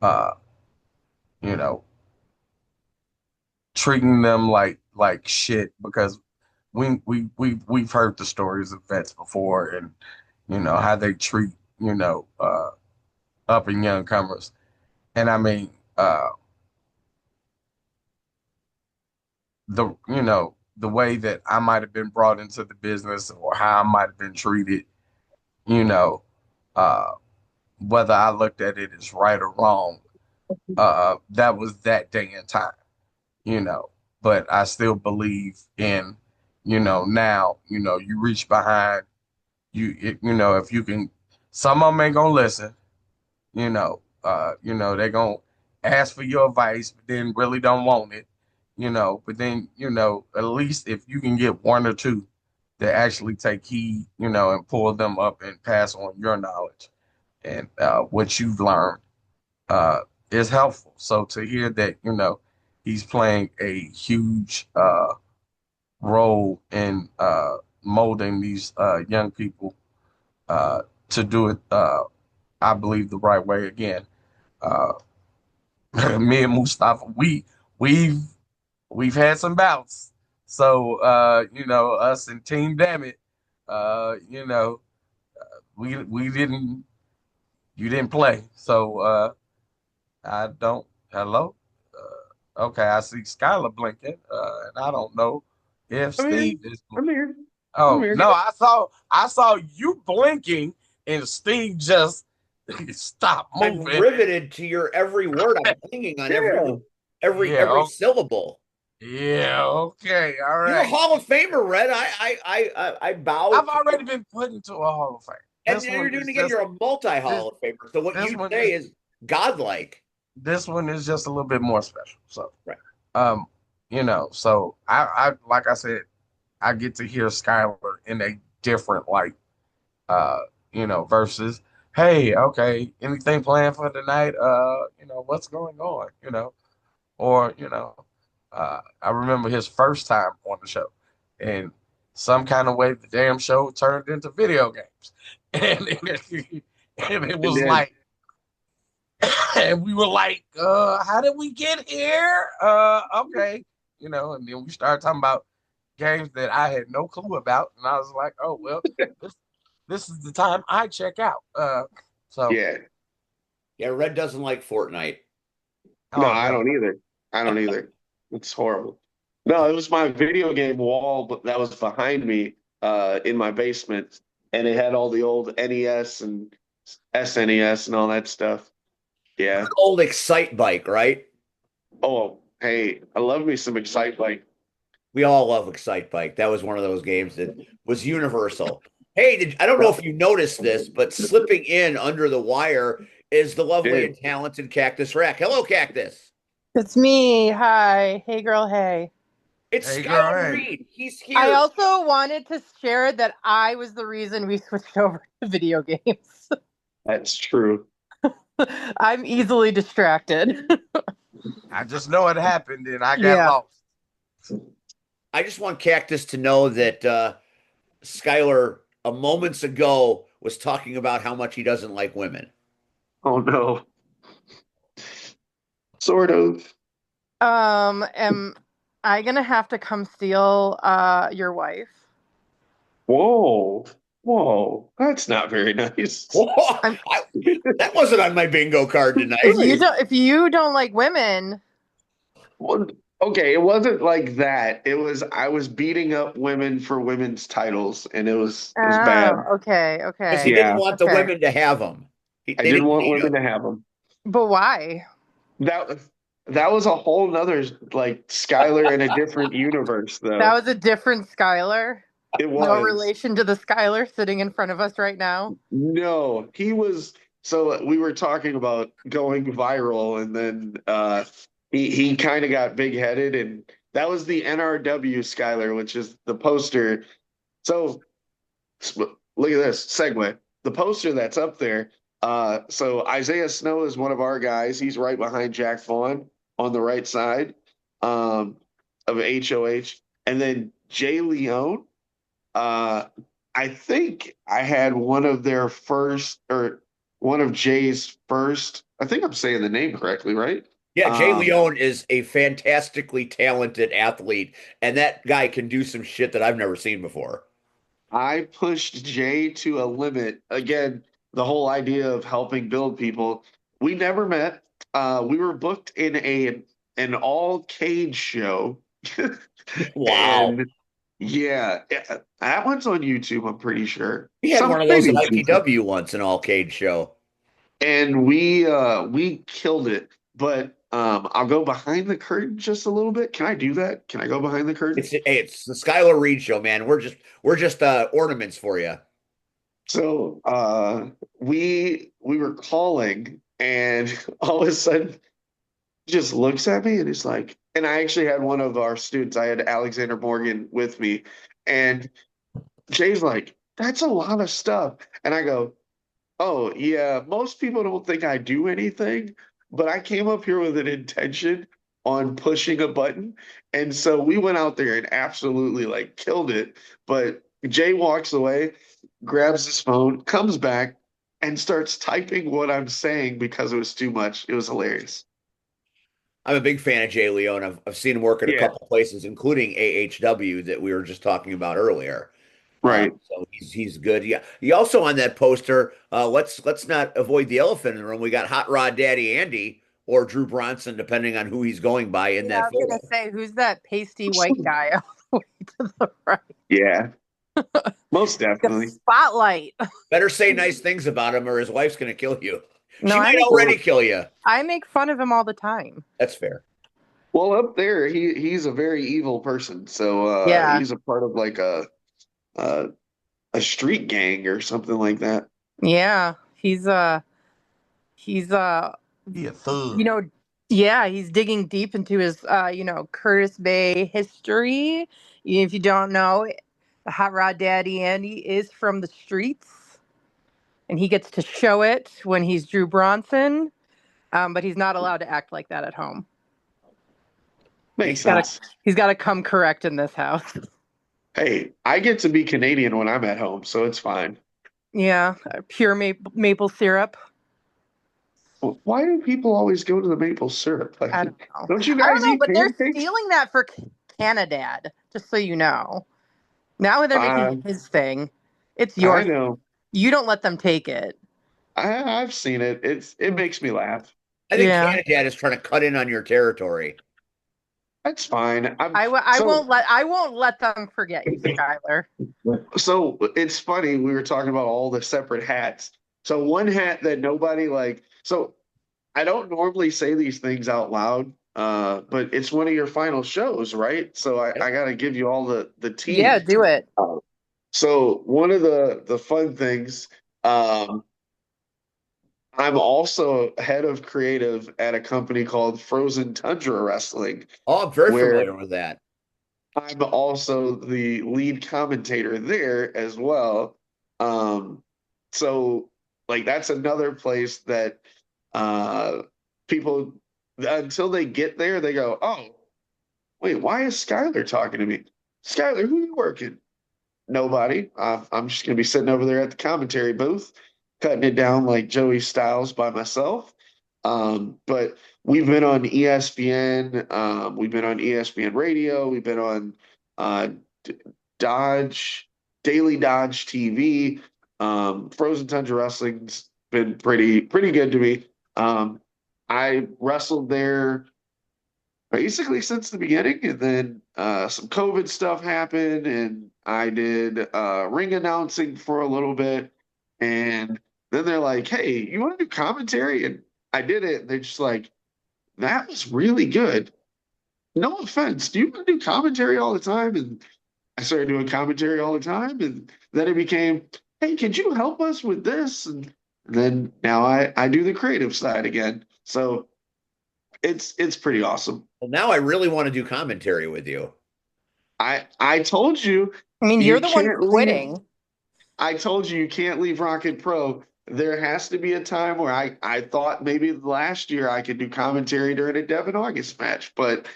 Speaker 5: uh, you know, treating them like shit because we've heard the stories of vets before and how they treat up and young comers. And I mean, the way that I might have been brought into the business or how I might have been treated, you know, uh, whether I looked at it as right or wrong, that was that day and time, you know. But I still believe in, now, you reach behind if you can, some of them ain't gonna listen, they're gonna ask for your advice, but then really don't want it, but then, at least if you can get one or two that actually take heed, and pull them up and pass on your knowledge and what you've learned uh, is helpful. So to hear that, he's playing a huge role in molding these young people to do it, I believe, the right way. Again, uh, me and Mustafa, we've we've had some bouts. So us and Team Dammit, we didn't you didn't play. So I don't. Hello. Okay, I see Skylar blinking, and I don't know if
Speaker 2: I'm here.
Speaker 5: Steve is.
Speaker 2: I'm here. I'm
Speaker 5: Oh
Speaker 2: here.
Speaker 5: no, I saw you blinking, and Steve just stopped
Speaker 1: I'm
Speaker 5: moving.
Speaker 1: riveted to your every word. I'm hanging on
Speaker 2: Yeah.
Speaker 1: every
Speaker 5: Yeah.
Speaker 1: every syllable.
Speaker 5: Yeah. Okay. All
Speaker 1: You're a
Speaker 5: right.
Speaker 1: Hall of Famer, Red. I bow
Speaker 5: I've
Speaker 1: to
Speaker 5: already been put into a Hall of Fame.
Speaker 1: and
Speaker 5: This
Speaker 1: now you're
Speaker 5: one
Speaker 1: doing
Speaker 5: is
Speaker 1: it again.
Speaker 5: just
Speaker 1: You're a multi
Speaker 5: this.
Speaker 1: Hall of Famer. So what
Speaker 5: This
Speaker 1: you
Speaker 5: one
Speaker 1: say
Speaker 5: is
Speaker 1: is godlike.
Speaker 5: this one is just a little bit more special. So,
Speaker 1: Right.
Speaker 5: um, so I like I said, I get to hear Skylar in a different light. Uh, versus, hey, okay, anything planned for tonight? What's going on? Or I remember his first time on the show, and some kind of way the damn show turned into video games, and it
Speaker 2: It
Speaker 5: was
Speaker 2: did.
Speaker 5: like, and we were like, how did we get here? Okay, and then we started talking about games that I had no clue about, and I was like, oh well, this this is the time I check out. So
Speaker 2: Yeah.
Speaker 1: Yeah, Red doesn't like Fortnite.
Speaker 2: No,
Speaker 5: oh
Speaker 2: I
Speaker 5: no,
Speaker 2: don't either. I don't either. It's horrible. No, it was my video game wall, but that was behind me in my basement, and it had all the old NES and SNES and all that stuff. Yeah.
Speaker 1: Old Excite Bike, right?
Speaker 2: Oh, hey, I love me some Excite like
Speaker 1: We all love Excite Bike. That was one of those games that was universal. Hey, I don't know if you noticed this, but slipping in under the wire is the lovely
Speaker 2: did.
Speaker 1: and talented Cactus Rack. Hello, Cactus.
Speaker 6: It's me. Hi. Hey, girl. Hey.
Speaker 1: It's
Speaker 5: hey girl,
Speaker 1: Skylar
Speaker 5: hey,
Speaker 1: Reed. He's
Speaker 6: I
Speaker 1: here.
Speaker 6: also wanted to share that I was the reason we switched over to video games.
Speaker 2: That's true.
Speaker 6: I'm easily distracted.
Speaker 5: I just know it happened, and I got
Speaker 6: Yeah.
Speaker 5: lost.
Speaker 1: I just want Cactus to know that Skylar, a moments ago, was talking about how much he doesn't like women.
Speaker 2: Oh no. Sort of.
Speaker 6: Am I gonna have to come steal your wife?
Speaker 2: Whoa. Whoa. That's not very nice.
Speaker 1: Whoa,
Speaker 6: I'm
Speaker 1: that wasn't on my bingo card tonight.
Speaker 2: Really?
Speaker 6: if you don't like women.
Speaker 2: Well, okay, it wasn't like that. It was I was beating up women for women's titles, and it was bad.
Speaker 6: Oh, okay,
Speaker 1: Because he
Speaker 6: okay,
Speaker 1: didn't
Speaker 2: Yeah,
Speaker 1: want the
Speaker 6: okay.
Speaker 1: women to have him.
Speaker 2: I
Speaker 1: They
Speaker 2: didn't
Speaker 1: didn't
Speaker 2: want
Speaker 1: need
Speaker 2: women
Speaker 1: him.
Speaker 2: to have them.
Speaker 6: But why?
Speaker 2: That that was a whole nother like Skylar in a different universe,
Speaker 6: That
Speaker 2: though.
Speaker 6: was a different Skylar.
Speaker 2: It
Speaker 6: No
Speaker 2: was.
Speaker 6: relation to the Skylar sitting in front of us right now.
Speaker 2: No, he was. So we were talking about going viral, and then he kind of got big headed, and that was the NRW Skylar, which is the poster. So look at this segue. The poster that's up there. So Isaiah Snow is one of our guys. He's right behind Jack Vaughn on the right side um, of HOH. And then Jay Leone. Uh, I think I had one of their first, or one of Jay's first. I think I'm saying the name correctly, right?
Speaker 1: Yeah, Jay
Speaker 2: Um,
Speaker 1: Leone is a fantastically talented athlete, and that guy can do some shit that I've never seen before.
Speaker 2: I pushed Jay to a limit. Again, the whole idea of helping build people. We never met. We were booked in an all cage show.
Speaker 1: Wow.
Speaker 2: And yeah, that one's on YouTube, I'm pretty sure.
Speaker 1: He had one
Speaker 2: Some
Speaker 1: of those
Speaker 2: maybe
Speaker 1: at
Speaker 2: it's YouTube.
Speaker 1: IPW once, an all cage show.
Speaker 2: And we killed it. But I'll go behind the curtain just a little bit. Can I do that? Can I go behind the curtain?
Speaker 1: It's the Skylar Reed show, man. We're just ornaments for you.
Speaker 2: So we were calling, and all of a sudden he just looks at me and he's like, and I actually had one of our students, I had Alexander Morgan with me, and Jay's like, that's a lot of stuff. And I go, oh yeah, most people don't think I do anything, but I came up here with an intention on pushing a button. And so we went out there and absolutely like killed it. But Jay walks away, grabs his phone, comes back, and starts typing what I'm saying because it was too much. It was hilarious.
Speaker 1: I'm a big fan of Jay Leone. I've seen him work at a
Speaker 2: Yeah,
Speaker 1: couple places, including AHW that we were just talking about earlier.
Speaker 2: right.
Speaker 1: So he's good. Yeah. He also on that poster. Let's not avoid the elephant in the room. We got Hot Rod Daddy Andy or Drew Bronson, depending on who he's going by in
Speaker 6: Yeah, I
Speaker 1: that
Speaker 6: was gonna
Speaker 1: photo.
Speaker 6: say, who's that pasty white guy all the way to the right?
Speaker 2: Yeah, most
Speaker 6: The
Speaker 2: definitely.
Speaker 6: spotlight.
Speaker 1: Better say nice things about him, or his wife's gonna kill you.
Speaker 6: No,
Speaker 1: She might already kill you.
Speaker 6: I make fun of him all the time.
Speaker 1: That's fair.
Speaker 2: Well, up there, he's a very evil person. So
Speaker 6: Yeah,
Speaker 2: he's a part of like a a street gang or something like that.
Speaker 6: yeah. He's
Speaker 5: He a thug.
Speaker 6: you know, yeah, he's digging deep into his Curtis Bay history. If you don't know, the Hot Rod Daddy Andy is from the streets, and he gets to show it when he's Drew Bronson. But he's not allowed to act like that at home.
Speaker 2: Makes sense.
Speaker 6: He's got to come correct in this house.
Speaker 2: Hey, I get to be Canadian when I'm at home, so it's fine.
Speaker 6: Yeah, pure maple syrup.
Speaker 2: Why do people always go to the maple syrup?
Speaker 6: I
Speaker 2: Like,
Speaker 6: don't know.
Speaker 2: don't you
Speaker 6: I don't
Speaker 2: guys
Speaker 6: know,
Speaker 2: eat
Speaker 6: but they're
Speaker 2: pancakes?
Speaker 6: stealing that for Canadad, just so you know. Now they're
Speaker 2: Uh,
Speaker 6: making his thing. It's
Speaker 2: I
Speaker 6: yours.
Speaker 2: know.
Speaker 6: You don't let them take it.
Speaker 2: I've seen it. It makes me laugh.
Speaker 1: I think
Speaker 6: Yeah.
Speaker 1: Canada is trying to cut in on your territory.
Speaker 2: That's fine.
Speaker 6: I won't let them forget you, Skylar.
Speaker 2: So it's funny. We were talking about all the separate hats. So one hat that nobody like. So I don't normally say these things out loud, but it's one of your final shows, right? So I got to give you all the tea.
Speaker 6: Yeah, do it.
Speaker 2: So one of the fun things, um, I'm also head of creative at a company called Frozen Tundra Wrestling,
Speaker 1: Oh, I'm very
Speaker 2: where
Speaker 1: familiar with that.
Speaker 2: I'm also the lead commentator there as well. Um, so like that's another place that uh people until they get there, they go, oh, wait, why is Skylar talking to me? Skylar, who you working? Nobody. I'm just gonna be sitting over there at the commentary booth, cutting it down like Joey Styles by myself. But we've been on ESPN. We've been on ESPN Radio. We've been on uh, Dodge Daily Dodge TV. Frozen Tundra Wrestling's been pretty good to me. I wrestled there basically since the beginning, and then some COVID stuff happened, and I did ring announcing for a little bit, and then they're like, "Hey, you want to do commentary?" And I did it. And they're just like, "That was really good. No offense. Do you want to do commentary all the time?" And I started doing commentary all the time, and then it became, "Hey, could you help us with this?" And then now I do the creative side again. So it's pretty awesome.
Speaker 1: Well, now I really want to do commentary with you.
Speaker 2: I told you
Speaker 6: I mean, you're
Speaker 2: you
Speaker 6: the one
Speaker 2: can't leave.
Speaker 6: quitting.
Speaker 2: I told you you can't leave Rocket Pro. there has to be a time where I thought maybe last year I could do commentary during a Devin August match, but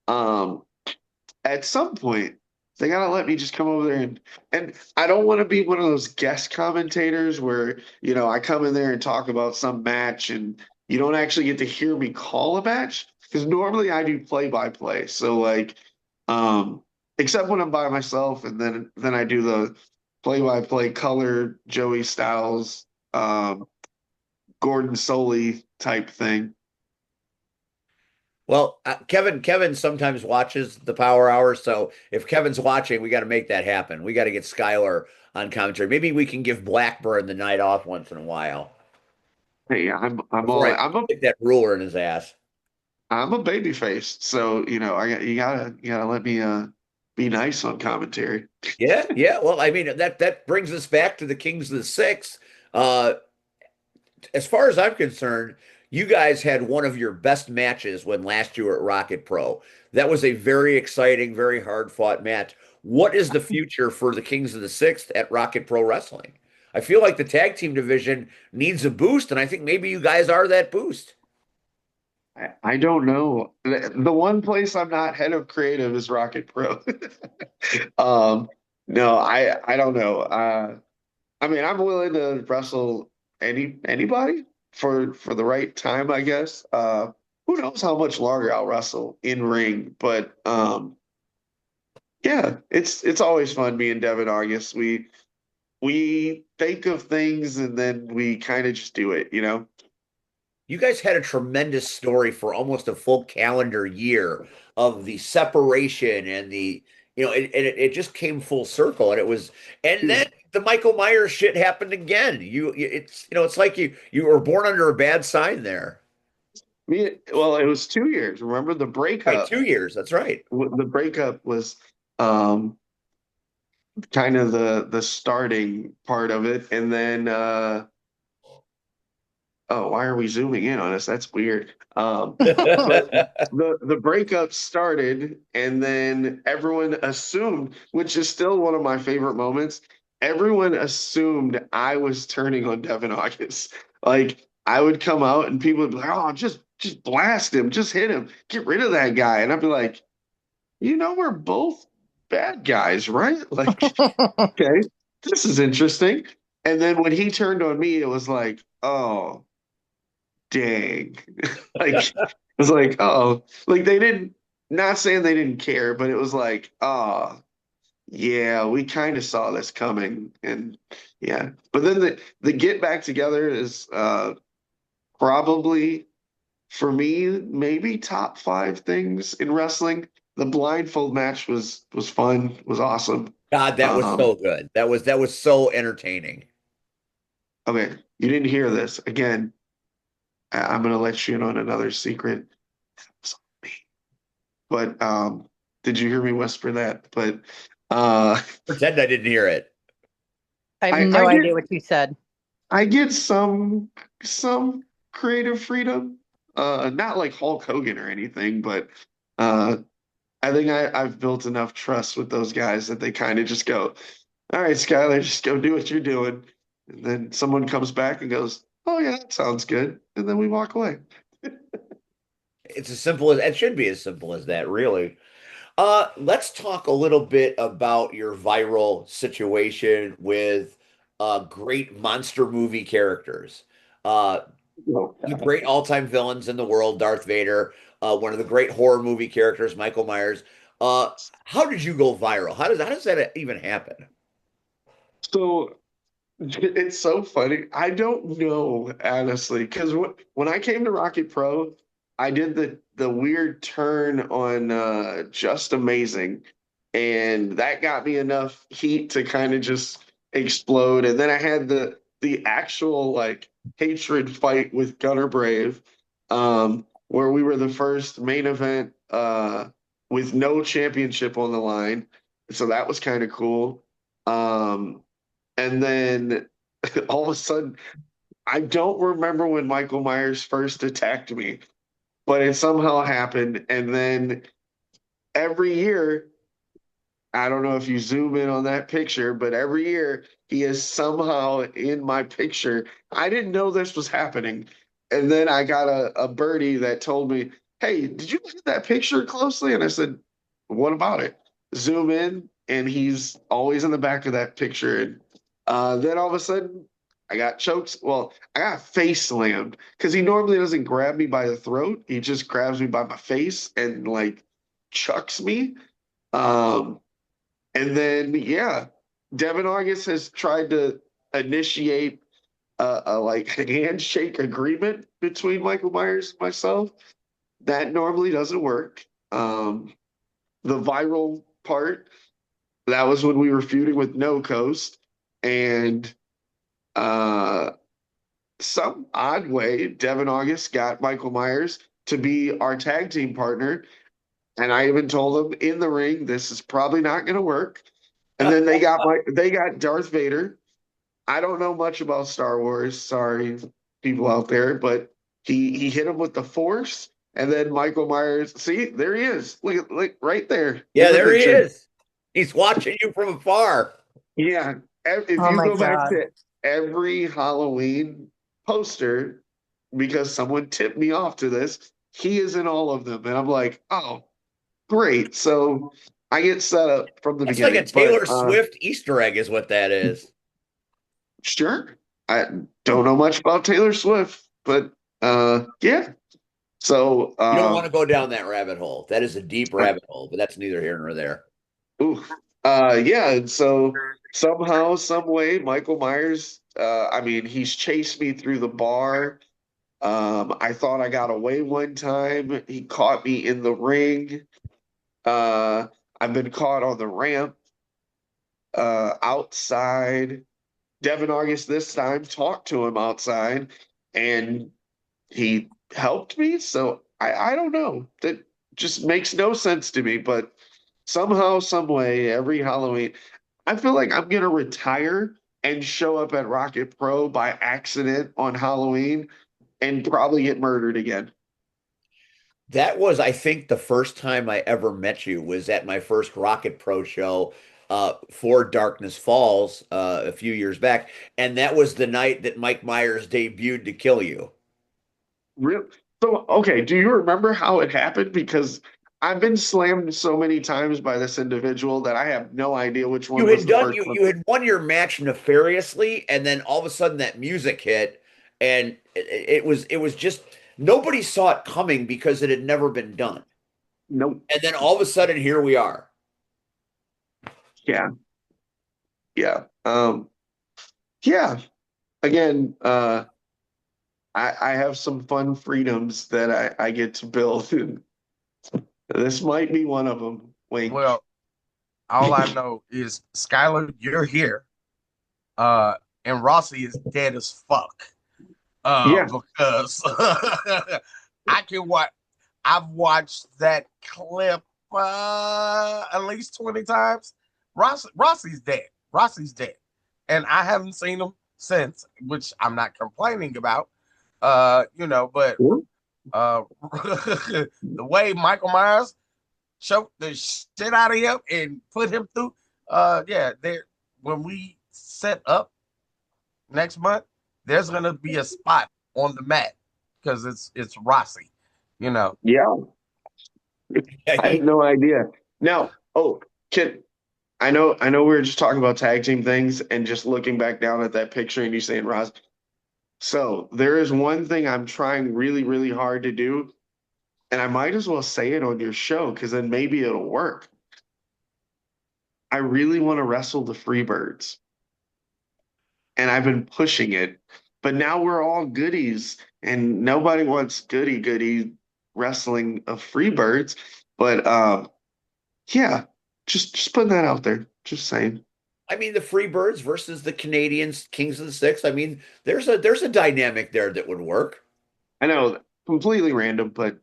Speaker 2: um, at some point they gotta let me just come over there and I don't want to be one of those guest commentators where I come in there and talk about some match and you don't actually get to hear me call a match because normally I do play by play. So like, um, except when I'm by myself and then I do the play by play color Joey Styles, um, Gordon Soley type thing.
Speaker 1: Well, Kevin sometimes watches the Power Hour, so if Kevin's watching, we got to make that happen. We got to get Skylar on commentary. Maybe we can give Blackburn the night off once in a while
Speaker 2: Hey, I'm
Speaker 1: before
Speaker 2: all
Speaker 1: I
Speaker 2: I'm a
Speaker 1: stick that ruler in his ass.
Speaker 2: I'm a baby face, so you gotta let me be nice on commentary.
Speaker 1: Yeah, yeah. Well, I mean that brings us back to the Kings of the Six. Uh, as far as I'm concerned, you guys had one of your best matches when last you were at Rocket Pro. That was a very exciting, very hard fought match. What is the future for the Kings of the Sixth at Rocket Pro Wrestling? I feel like the tag team division needs a boost, and I think maybe you guys are that boost.
Speaker 2: I don't know. The one place I'm not head of creative is Rocket Pro. Um, no, I don't know. I mean, I'm willing to wrestle anybody for the right time, I guess. Who knows how much longer I'll wrestle in ring, but yeah, it's always fun. Me and Devin August, we think of things and then we kind of just do it.
Speaker 1: You guys had a tremendous story for almost a full calendar year of the separation and it just came full circle, and and then the Michael Myers shit happened again. It's like you were born under a bad sign there.
Speaker 2: Well, it was 2 years. Remember the
Speaker 1: Right,
Speaker 2: breakup?
Speaker 1: 2 years. That's right.
Speaker 2: The breakup was um, kind of the starting part of it, and then oh, why are we zooming in on us? That's weird. But the breakup started, and then everyone assumed, which is still one of my favorite moments. Everyone assumed I was turning on Devin August. Like I would come out, and people would be like, "Oh, just blast him, just hit him, get rid of that guy," and I'd be like, we're both bad guys, right? Like, okay, this is interesting. And then when he turned on me, it was like, oh, dang. Like, it was like, oh, like they didn't, not saying they didn't care, but it was like, oh, yeah, we kind of saw this coming. And yeah, but then the get back together is probably for me, maybe top five things in wrestling. The blindfold match was fun, was awesome.
Speaker 1: God, that was
Speaker 2: Um,
Speaker 1: so good. That was so entertaining.
Speaker 2: okay, you didn't hear this. Again, I'm gonna let you in on another secret. It's me. But did you hear me whisper that? But uh
Speaker 1: Pretend I didn't hear it.
Speaker 6: I have
Speaker 2: I
Speaker 6: no
Speaker 2: get
Speaker 6: idea what you said.
Speaker 2: I get some creative freedom. Not like Hulk Hogan or anything, but uh I think I've built enough trust with those guys that they kind of just go, all right, Skylar, just go do what you're doing. And then someone comes back and goes, oh, yeah, that sounds good. And then we walk away.
Speaker 1: It's as simple as it should be as simple as that, really. Let's talk a little bit about your viral situation with great monster movie characters. Uh,
Speaker 2: Oh,
Speaker 1: the great all-time villains in the world, Darth Vader, one of the great horror movie characters, Michael Myers. Uh, how did you go viral? How does that even happen?
Speaker 2: so it's so funny. I don't know, honestly, because when I came to Rocket Pro, I did the weird turn on Just Amazing, and that got me enough heat to kind of just explode. And then I had the actual like hatred fight with Gunner Brave, where we were the first main event with no championship on the line. So that was kind of cool. Um, and then all of a sudden, I don't remember when Michael Myers first attacked me, but it somehow happened. And then every year, I don't know if you zoom in on that picture, but every year He is somehow in my picture. I didn't know this was happening. And then I got a birdie that told me, "Hey, did you look at that picture closely?" And I said, "What about it?" Zoom in, and he's always in the back of that picture. And then all of a sudden, I got choked. Well, I got face slammed because he normally doesn't grab me by the throat. He just grabs me by my face and like chucks me. Um, and then, yeah, Devin August has tried to initiate a like handshake agreement between Michael Myers and myself. That normally doesn't work. The viral part, that was when we were feuding with No Coast, and uh, some odd way, Devin August got Michael Myers to be our tag team partner. And I even told him in the ring, this is probably not going to work. And then they got Darth Vader. I don't know much about Star Wars. Sorry, people out there, but he hit him with the Force, and then Michael Myers. See, there he is. Look right there in
Speaker 1: Yeah,
Speaker 2: the
Speaker 1: there he
Speaker 2: picture.
Speaker 1: is. He's watching you from afar.
Speaker 2: Yeah, if
Speaker 6: Oh
Speaker 2: you
Speaker 6: my
Speaker 2: go back
Speaker 6: God.
Speaker 2: to every Halloween poster, because someone tipped me off to this, he is in all of them, and I'm like, oh, great. So I get set up from the
Speaker 1: That's like a
Speaker 2: beginning, but
Speaker 1: Taylor Swift Easter egg, is what that is.
Speaker 2: sure. I don't know much about Taylor Swift, but yeah. So
Speaker 1: You don't want to go down that rabbit hole. That is a deep rabbit hole, but that's neither here nor there.
Speaker 2: ooh, yeah, and so somehow, some way, Michael Myers, I mean, he's chased me through the bar. I thought I got away one time. He caught me in the ring. Uh, I've been caught on the ramp, outside. Devin August this time talked to him outside, and he helped me. So I don't know. That just makes no sense to me. But somehow, some way, every Halloween, I feel like I'm gonna retire and show up at Rocket Pro by accident on Halloween and probably get murdered again.
Speaker 1: That was, I think, the first time I ever met you was at my first Rocket Pro show for Darkness Falls a few years back. And that was the night that Mike Myers debuted to kill you.
Speaker 2: Real. So, okay, do you remember how it happened? Because I've been slammed so many times by this individual that I have no idea which
Speaker 1: You
Speaker 2: one was
Speaker 1: had
Speaker 2: the
Speaker 1: done
Speaker 2: first
Speaker 1: you
Speaker 2: one.
Speaker 1: you had won your match nefariously, and then all of a sudden that music hit, and it was just nobody saw it coming because it had never been done.
Speaker 2: Nope.
Speaker 1: And then all of a sudden here we are.
Speaker 2: Yeah. Yeah. Yeah. Again, I have some fun freedoms that I get to build, and this might be one of them. Wink.
Speaker 5: Well, all I know is Skylar, you're here. Uh, and Rossi is dead as fuck.
Speaker 2: Yeah.
Speaker 5: Because I can watch. I've watched that clip at least 20 times. Rossi's dead. Rossi's dead, and I haven't seen him since, which I'm not complaining about. But the way Michael Myers choked the shit out of him and put him through, yeah, there when we set up next month, there's gonna be a spot on the mat because it's Rossi, you know.
Speaker 2: Yeah.
Speaker 1: Yeah,
Speaker 2: I had no idea. Now, oh, can I know we were just talking about tag team things and just looking back down at that picture and you saying Ross. So there is one thing I'm trying really, really hard to do, and I might as well say it on your show because then maybe it'll work. I really want to wrestle the Freebirds, and I've been pushing it, but now we're all goodies, and nobody wants goody wrestling of Freebirds. But yeah, just putting that out there. Just saying.
Speaker 1: I mean the Freebirds versus the Canadians, Kings of the Six. I mean, there's a dynamic there that would work.
Speaker 2: I know, completely random, but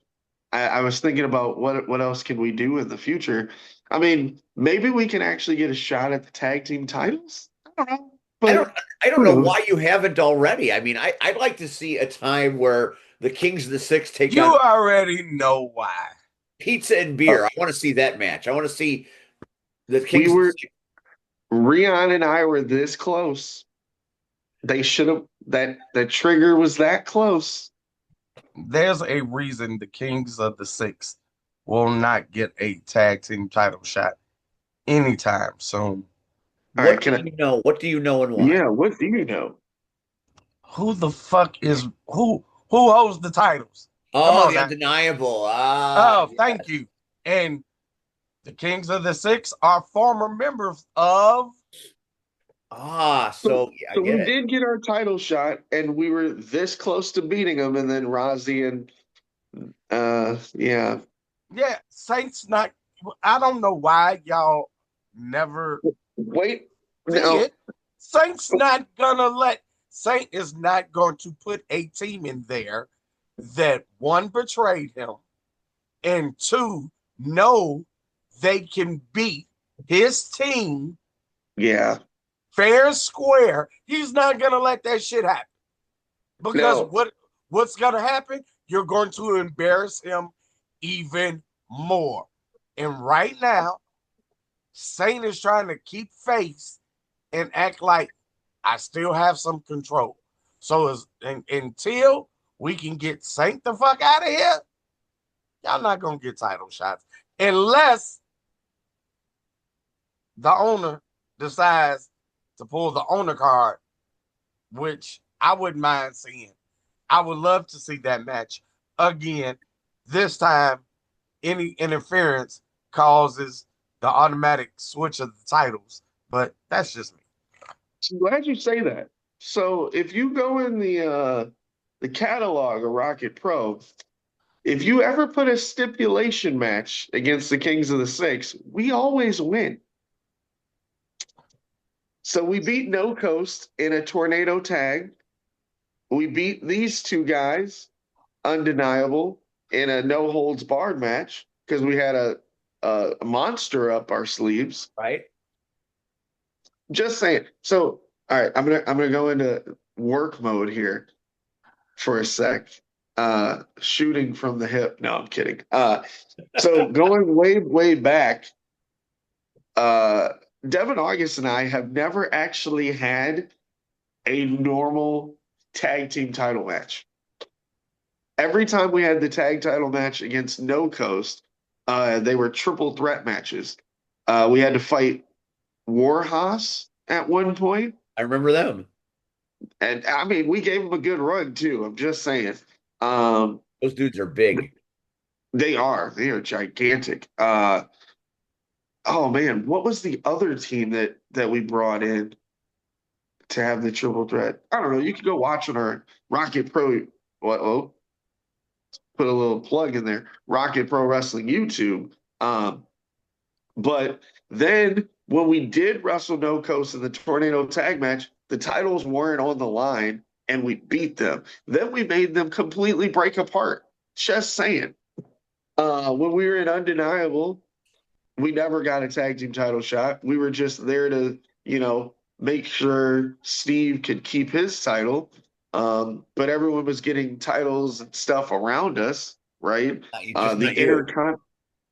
Speaker 2: I was thinking about what else can we do in the future. I mean, maybe we can actually get a shot at the tag team titles. I don't know,
Speaker 1: I don't
Speaker 2: but
Speaker 1: I don't
Speaker 2: who
Speaker 1: know
Speaker 2: knows?
Speaker 1: why you haven't already. I mean, I'd like to see a time where the Kings of the Six take on
Speaker 5: You already know why.
Speaker 1: pizza and
Speaker 2: Uh,
Speaker 1: beer. I want to see that match. I want to see the
Speaker 2: we
Speaker 1: Kings of the
Speaker 2: were
Speaker 1: Six.
Speaker 2: Rion and I were this close. They should have that the trigger was that close.
Speaker 5: There's a reason the Kings of the Six will not get a tag team title shot anytime soon.
Speaker 2: All right,
Speaker 1: What do you know? What do you know and why?
Speaker 2: yeah, what do you know?
Speaker 5: Who the fuck is who holds the titles? Come
Speaker 1: Oh,
Speaker 5: on
Speaker 1: the
Speaker 5: now.
Speaker 1: undeniable. Ah,
Speaker 5: Oh, thank
Speaker 1: yes.
Speaker 5: you. And the Kings of the Six are former members of
Speaker 1: Ah,
Speaker 2: So,
Speaker 1: so yeah, I
Speaker 2: so
Speaker 1: get
Speaker 2: we
Speaker 1: it.
Speaker 2: did get our title shot, and we were this close to beating them, and then Rozzy and yeah.
Speaker 5: yeah, Saints not I don't know why y'all never
Speaker 2: Wait,
Speaker 5: see
Speaker 2: no,
Speaker 5: it. Saint's not gonna let Saint is not going to put a team in there that one betrayed him and two know they can beat his team
Speaker 2: yeah,
Speaker 5: fair and square. He's not gonna let that shit happen. Because
Speaker 2: no,
Speaker 5: what's gonna happen? You're going to embarrass him even more. And right now, Saint is trying to keep face and act like I still have some control. So until we can get Saint the fuck out of here, y'all not gonna get title shots unless the owner decides to pull the owner card, which I wouldn't mind seeing. I would love to see that match again. This time, any interference causes the automatic switch of the titles, but that's just me.
Speaker 2: I'm glad you say that. So if you go in the catalog of Rocket Pro, if you ever put a stipulation match against the Kings of the Six, we always win. So we beat No Coast in a tornado tag. We beat these two guys, undeniable, in a no holds barred match because we had a monster up our sleeves.
Speaker 1: Right?
Speaker 2: Just saying. So, all right, I'm gonna go into work mode here for a sec. Shooting from the hip. No, I'm kidding. So going way back, uh, Devin August and I have never actually had a normal tag team title match. Every time we had the tag title match against No Coast, they were triple threat matches. We had to fight Warhorse at one point,
Speaker 1: I remember them.
Speaker 2: and I mean, we gave them a good run too. I'm just saying. Um,
Speaker 1: Those dudes are big.
Speaker 2: they are gigantic. Oh man, what was the other team that we brought in to have the triple threat? I don't know. You could go watch on our Rocket Pro. What? Oh, put a little plug in there. Rocket Pro Wrestling YouTube. Um, but then when we did Wrestle No Coast in the Tornado Tag match, the titles weren't on the line, and we beat them. Then we made them completely break apart. Just saying. When we were in Undeniable, we never got a tag team title shot. We were just there to, make sure Steve could keep his title. But everyone was getting titles and stuff around us, right?
Speaker 1: Just
Speaker 2: The
Speaker 1: not you.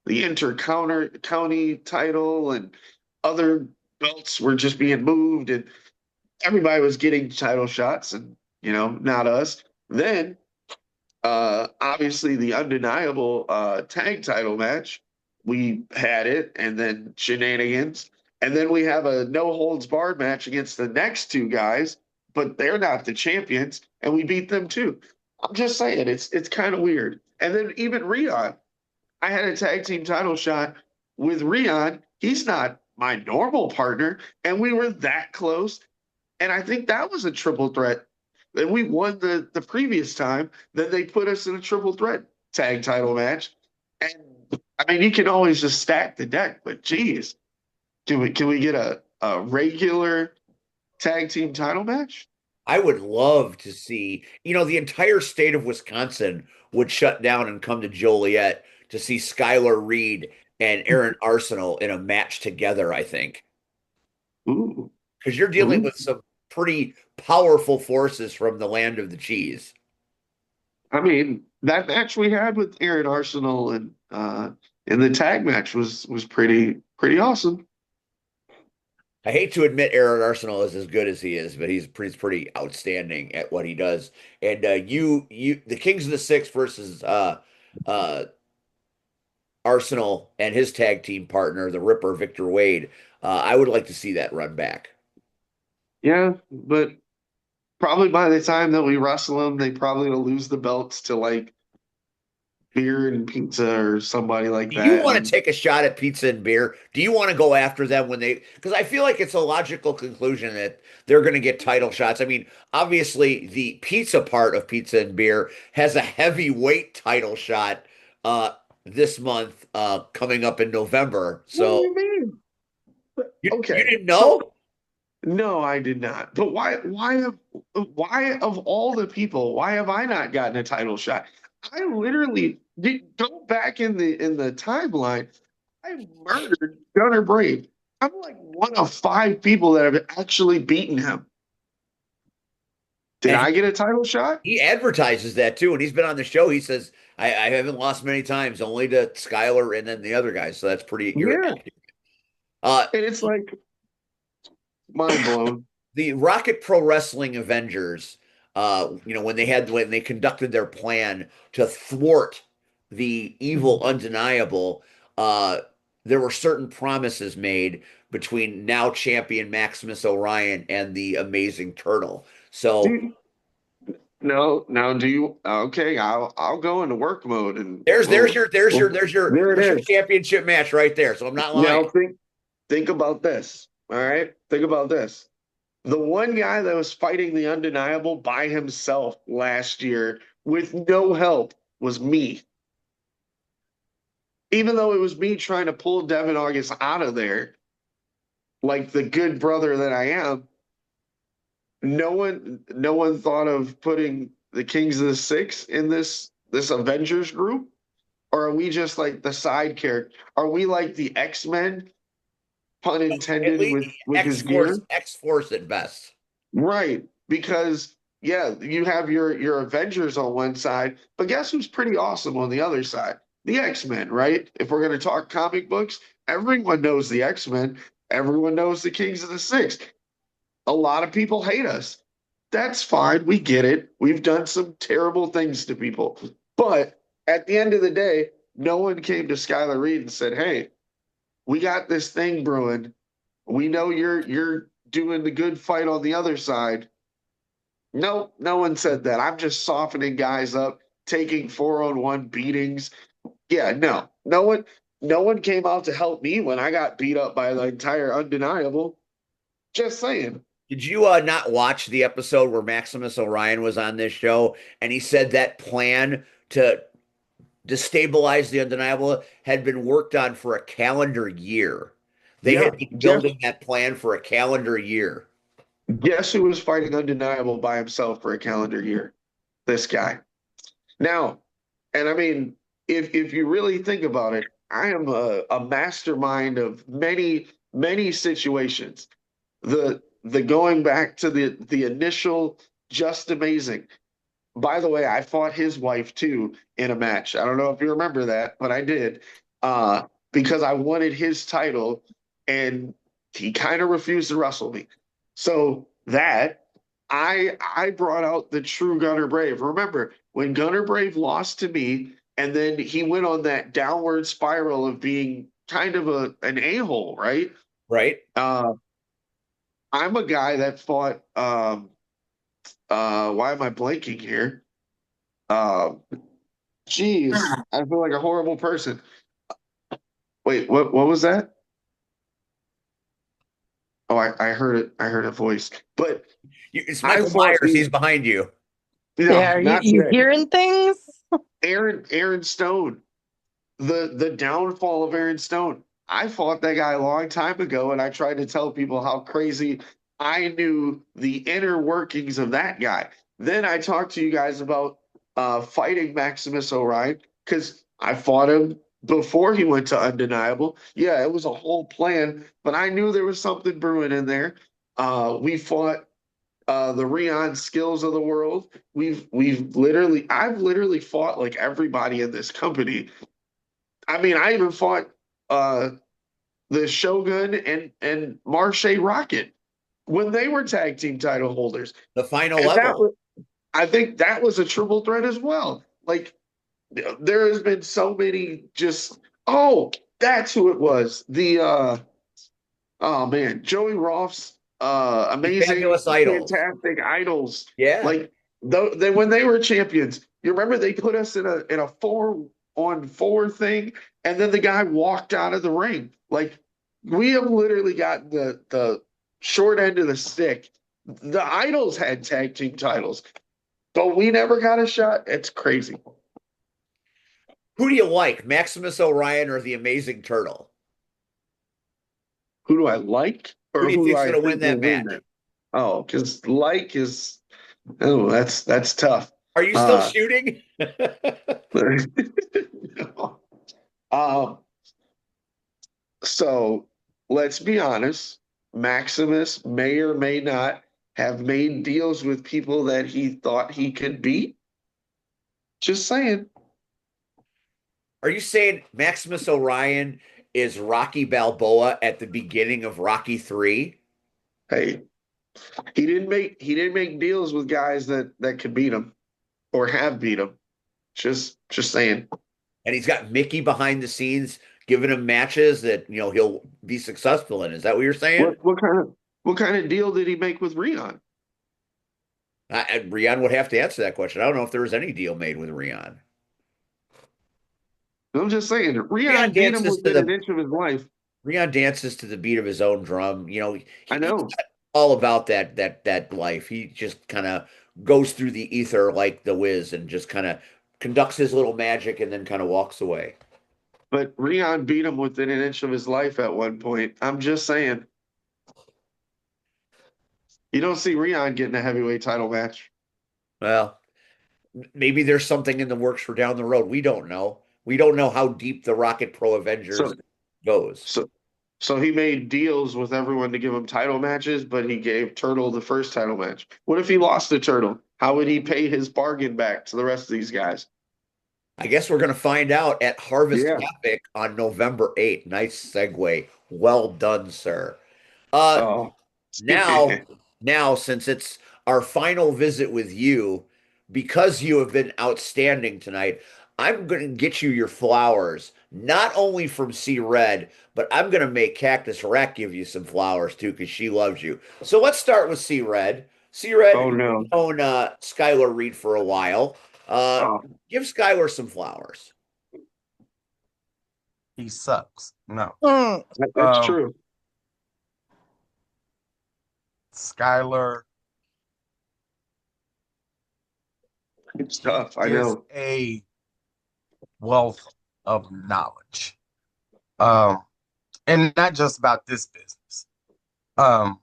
Speaker 2: intercounter county title and other belts were just being moved, and everybody was getting title shots, and not us. Then obviously the undeniable tag title match. We had it, and then shenanigans, and then we have a no holds barred match against the next two guys, but they're not the champions, and we beat them too. I'm just saying, it's kind of weird. And then even Rion, I had a tag team title shot with Rion. He's not my normal partner, and we were that close. And I think that was a triple threat. And we won the previous time. Then they put us in a triple threat tag title match. And I mean, you can always just stack the deck, but geez, can we get a regular tag team title match?
Speaker 1: I would love to see, the entire state of Wisconsin would shut down and come to Joliet to see Skylar Reed and Aaron Arsenal in a match together, I think.
Speaker 2: Ooh,
Speaker 1: Because you're dealing
Speaker 2: ooh.
Speaker 1: with some pretty powerful forces from the land of the cheese.
Speaker 2: I mean, that match we had with Aaron Arsenal and in the tag match was pretty awesome.
Speaker 1: I hate to admit Aaron Arsenal is as good as he is, but he's pretty outstanding at what he does. And the Kings of the Six versus uh, Arsenal and his tag team partner, the Ripper Victor Wade. I would like to see that run back.
Speaker 2: Yeah, but probably by the time that we wrestle them, they probably will lose the belts to like beer and pizza or somebody like
Speaker 1: Do you
Speaker 2: that.
Speaker 1: want to
Speaker 2: And
Speaker 1: take a shot at pizza and beer? Do you want to go after them when they? Because I feel like it's a logical conclusion that they're going to get title shots. I mean, obviously, the pizza part of pizza and beer has a heavyweight title shot uh, this month coming up in November.
Speaker 2: what do
Speaker 1: So
Speaker 2: you mean?
Speaker 1: you
Speaker 2: Okay,
Speaker 1: didn't
Speaker 2: so
Speaker 1: know?
Speaker 2: no, I did not. But why of all the people, why have I not gotten a title shot? I literally did go back in the timeline. I murdered Gunner Brave. I'm like one of five people that have actually beaten him. Did
Speaker 1: And
Speaker 2: I get a title shot?
Speaker 1: he advertises that too. And he's been on the show. He says, I haven't lost many times, only to Skylar and then the other guys. So that's pretty, you're
Speaker 2: Yeah.
Speaker 1: accurate. Uh,
Speaker 2: And it's like mind blown.
Speaker 1: the Rocket Pro Wrestling Avengers, when they conducted their plan to thwart the evil undeniable, uh, there were certain promises made between now champion Maximus Orion and the Amazing Turtle. So
Speaker 2: Do no, now do you okay, I'll go into work mode and
Speaker 1: there's there's
Speaker 2: we'll,
Speaker 1: your there's your
Speaker 2: we'll
Speaker 1: there's your
Speaker 2: there
Speaker 1: there's your
Speaker 2: it is.
Speaker 1: championship match right there. So I'm not lying.
Speaker 2: Now think about this. All right? Think about this. The one guy that was fighting the undeniable by himself last year with no help was me. Even though it was me trying to pull Devin August out of there, like the good brother that I am, no one thought of putting the Kings of the Six in this Avengers group? Or are we just like the side character? Are we like the X-Men, pun
Speaker 1: At
Speaker 2: intended,
Speaker 1: least
Speaker 2: with his gear?
Speaker 1: X Force at best.
Speaker 2: Right. Because yeah, you have your Avengers on one side, but guess who's pretty awesome on the other side? The X-Men, right? If we're going to talk comic books, everyone knows the X-Men. Everyone knows the Kings of the Six. A lot of people hate us. That's fine. We get it. We've done some terrible things to people. But at the end of the day, no one came to Skylar Reed and said, "Hey, we got this thing brewing. We know you're doing the good fight on the other side." Nope, no one said that. I'm just softening guys up, taking 4-on-1 beatings. Yeah, no one came out to help me when I got beat up by the entire undeniable. Just saying.
Speaker 1: Did you not watch the episode where Maximus Orion was on this show and he said that plan to destabilize the undeniable had been worked on for a calendar year? They
Speaker 2: Yeah,
Speaker 1: had been
Speaker 2: guess
Speaker 1: building that plan for a calendar year.
Speaker 2: guess who was fighting undeniable by himself for a calendar year? This guy. Now, and I mean, if you really think about it, I am a mastermind of many situations. The going back to the initial Just Amazing. By the way, I fought his wife too in a match. I don't know if you remember that, but I did. Because I wanted his title and he kind of refused to wrestle me. So that I brought out the true Gunner Brave. Remember, when Gunner Brave lost to me and then he went on that downward spiral of being kind of an a-hole, right?
Speaker 1: Right?
Speaker 2: Uh, I'm a guy that fought why am I blanking here? Um Jeez, I feel like a horrible person. Wait, what was that? Oh, I heard it. I heard a voice. But
Speaker 1: It's
Speaker 2: I
Speaker 1: Michael
Speaker 2: fought
Speaker 1: Myers. He's behind you.
Speaker 2: no,
Speaker 6: Yeah, are you,
Speaker 2: not
Speaker 6: you
Speaker 2: today.
Speaker 6: hearing things?
Speaker 2: Aaron Stone, the downfall of Aaron Stone. I fought that guy a long time ago, and I tried to tell people how crazy I knew the inner workings of that guy. Then I talked to you guys about fighting Maximus Orion because I fought him before he went to Undeniable. Yeah, it was a whole plan, but I knew there was something brewing in there. We fought the Rion Skills of the world. I've literally fought like everybody in this company. I mean, I even fought uh the Shogun and Marche Rocket when they were tag team title holders.
Speaker 1: The final
Speaker 2: And that
Speaker 1: level.
Speaker 2: was, I think that was a triple threat as well. Like there has been so many just, oh, that's who it was. Oh man, Joey Roth's
Speaker 1: The
Speaker 2: amazing,
Speaker 1: Fabulous Idols.
Speaker 2: fantastic idols.
Speaker 1: Yeah.
Speaker 2: Like when they were champions, you remember they put us in a 4-on-4 thing, and then the guy walked out of the ring. Like we have literally gotten the short end of the stick. The idols had tag team titles, but we never got a shot. It's crazy.
Speaker 1: Who do you like, Maximus Orion or the Amazing Turtle?
Speaker 2: Who do I like,
Speaker 1: Who
Speaker 2: or
Speaker 1: do you
Speaker 2: who do
Speaker 1: think's
Speaker 2: I
Speaker 1: going to win
Speaker 2: think will
Speaker 1: that
Speaker 2: win
Speaker 1: match?
Speaker 2: that? Oh, because like is that's tough.
Speaker 1: Are you still
Speaker 2: Uh,
Speaker 1: shooting?
Speaker 2: um, so let's be honest. Maximus may or may not have made deals with people that he thought he could beat. Just saying.
Speaker 1: Are you saying Maximus Orion is Rocky Balboa at the beginning of Rocky 3?
Speaker 2: Hey, he didn't make deals with guys that could beat him or have beat him. Just saying.
Speaker 1: And he's got Mickey behind the scenes giving him matches that, he'll be successful in. Is that what you're saying?
Speaker 2: What kind of deal did he make with Rion?
Speaker 1: Rion would have to answer that question. I don't know if there was any deal made with Rion.
Speaker 2: I'm just saying,
Speaker 1: Rion
Speaker 2: Rion beat him
Speaker 1: dances to
Speaker 2: within an
Speaker 1: the
Speaker 2: inch of his life.
Speaker 1: Rion dances to the beat of his own drum.
Speaker 2: I
Speaker 1: He's
Speaker 2: know,
Speaker 1: all about that life. He just kind of goes through the ether like the Wiz and just kind of conducts his little magic and then kind of walks away.
Speaker 2: but Rion beat him within an inch of his life at one point. I'm just saying, you don't see Rion getting a heavyweight title match.
Speaker 1: Well, maybe there's something in the works for down the road. We don't know. We don't know how deep the Rocket Pro Avengers
Speaker 2: So,
Speaker 1: goes.
Speaker 2: so, so he made deals with everyone to give him title matches, but he gave Turtle the first title match. What if he lost to Turtle? How would he pay his bargain back to the rest of these guys?
Speaker 1: I guess we're going to find out at Harvest
Speaker 2: Yeah.
Speaker 1: Epic on November 8th. Nice segue. Well done, sir. Uh,
Speaker 2: Oh,
Speaker 1: now, now, since it's our final visit with you, because you have been outstanding tonight, I'm going to get you your flowers, not only from C Red, but I'm going to make Cactus Rack give you some flowers too, because she loves you. So let's start with C Red. C
Speaker 2: oh
Speaker 1: Red,
Speaker 2: no.
Speaker 1: you've known Skylar Reed for a while. Uh,
Speaker 2: Oh,
Speaker 1: give Skylar some flowers.
Speaker 5: He sucks. No.
Speaker 6: Mm.
Speaker 2: that's
Speaker 5: Um,
Speaker 2: true.
Speaker 5: Skylar
Speaker 2: It's tough. I
Speaker 5: is
Speaker 2: know.
Speaker 5: a wealth of knowledge. Um, and not just about this business. Um,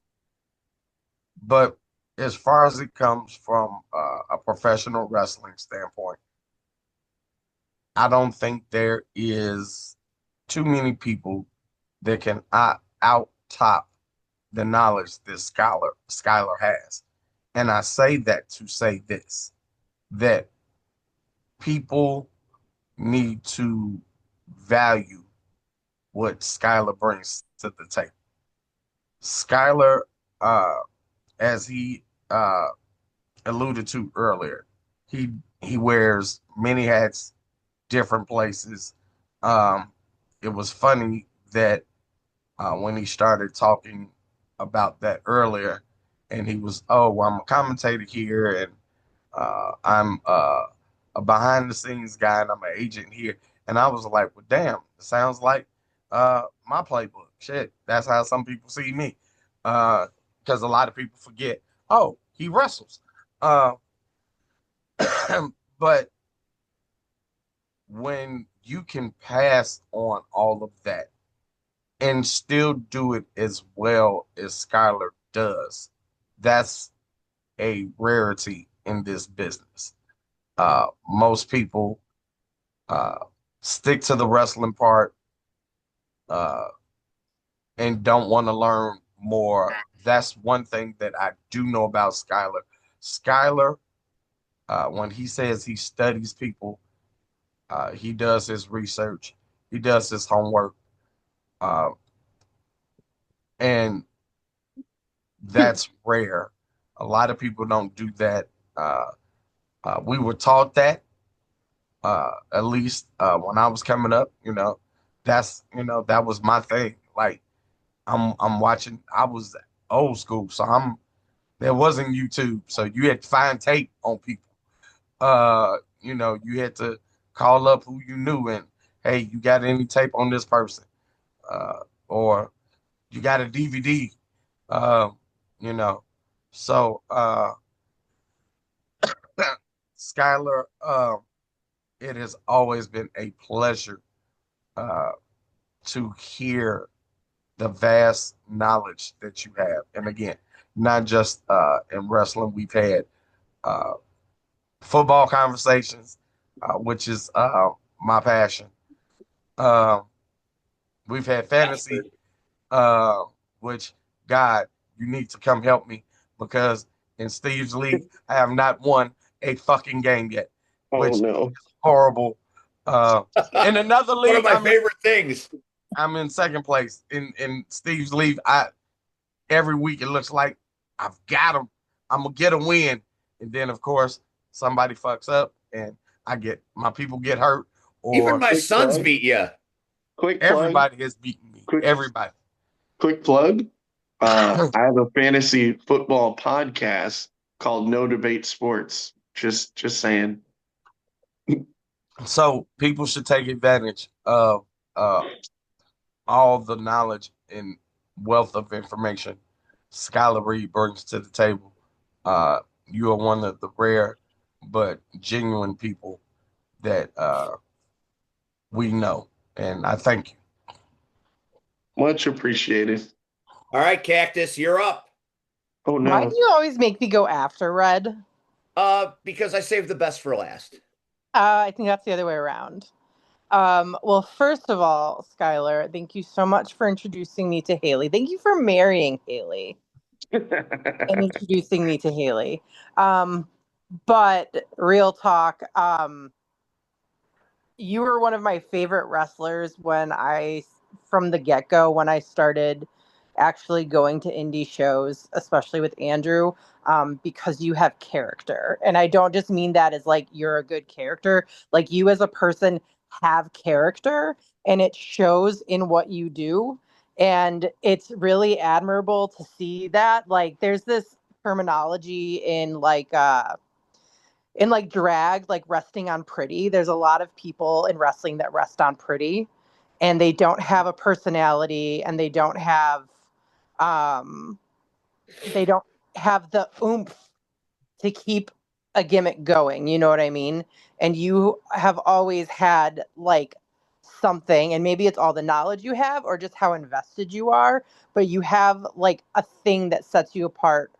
Speaker 5: but as far as it comes from a professional wrestling standpoint, I don't think there is too many people that can out top the knowledge that Skylar has. And I say that to say this, that people need to value what Skylar brings to the table. Skylar, uh, as he alluded to earlier, he he wears many hats, different places. Um, it was funny that when he started talking about that earlier, and he was, oh, well, I'm a commentator here, and I'm a behind the scenes guy, and I'm an agent here. And I was like, well, damn, it sounds like my playbook. Shit, that's how some people see me. Because a lot of people forget, oh, he wrestles. Uh, but when you can pass on all of that and still do it as well as Skylar does, that's a rarity in this business. Most people uh, stick to the wrestling part uh, and don't want to learn more. That's one thing that I do know about Skylar. Skylar, when he says he studies people, he does his research, he does his homework. Uh, and that's rare. A lot of people don't do that. We were taught that, at least when I was coming up. That was my thing. Like I'm watching. I was old school, so there wasn't YouTube, so you had to find tape on people. You had to call up who you knew and, hey, you got any tape on this person? Or you got a DVD? Uh, you know. So Skylar, it has always been a pleasure uh to hear the vast knowledge that you have. And again, not just in wrestling, we've had uh football conversations, which is my passion. Um, we've had fantasy, uh, which, God, you need to come help me because in Steve's league, I have not won a fucking game yet,
Speaker 2: Oh
Speaker 5: which is
Speaker 2: no.
Speaker 5: horrible. Uh, in another
Speaker 1: One of
Speaker 5: league,
Speaker 1: my favorite things.
Speaker 5: I'm in second place. In Steve's league, I every week it looks like I've got him. I'm gonna get a win, and then of course somebody fucks up, and my people get hurt,
Speaker 1: Even
Speaker 5: or
Speaker 1: my
Speaker 2: Quick
Speaker 1: sons
Speaker 2: plug.
Speaker 1: beat you.
Speaker 2: Quick plug.
Speaker 5: everybody has beaten me.
Speaker 2: Quick
Speaker 5: Everybody.
Speaker 2: quick plug. I have a fantasy football podcast called No Debate Sports. Just saying.
Speaker 5: So people should take advantage of uh, all the knowledge and wealth of information Skylar Reed brings to the table. You are one of the rare but genuine people that we know, and I thank you.
Speaker 2: Much appreciated.
Speaker 1: All right, Cactus, you're up.
Speaker 2: Oh
Speaker 6: Why do
Speaker 2: no.
Speaker 6: you always make me go after Red?
Speaker 1: Because I saved the best for last.
Speaker 6: I think that's the other way around. Well, first of all, Skylar, thank you so much for introducing me to Haley. Thank you for marrying Haley and introducing me to Haley. Um, but real talk, you were one of my favorite wrestlers from the get go, when I started actually going to indie shows, especially with Andrew, because you have character. And I don't just mean that as like you're a good character, like you as a person have character and it shows in what you do. And it's really admirable to see that. Like, there's this terminology in drag, like resting on pretty. There's a lot of people in wrestling that rest on pretty and they don't have a personality and um they don't have the oomph to keep a gimmick going, you know what I mean? And you have always had like something, and maybe it's all the knowledge you have or just how invested you are, but you have like a thing that sets you apart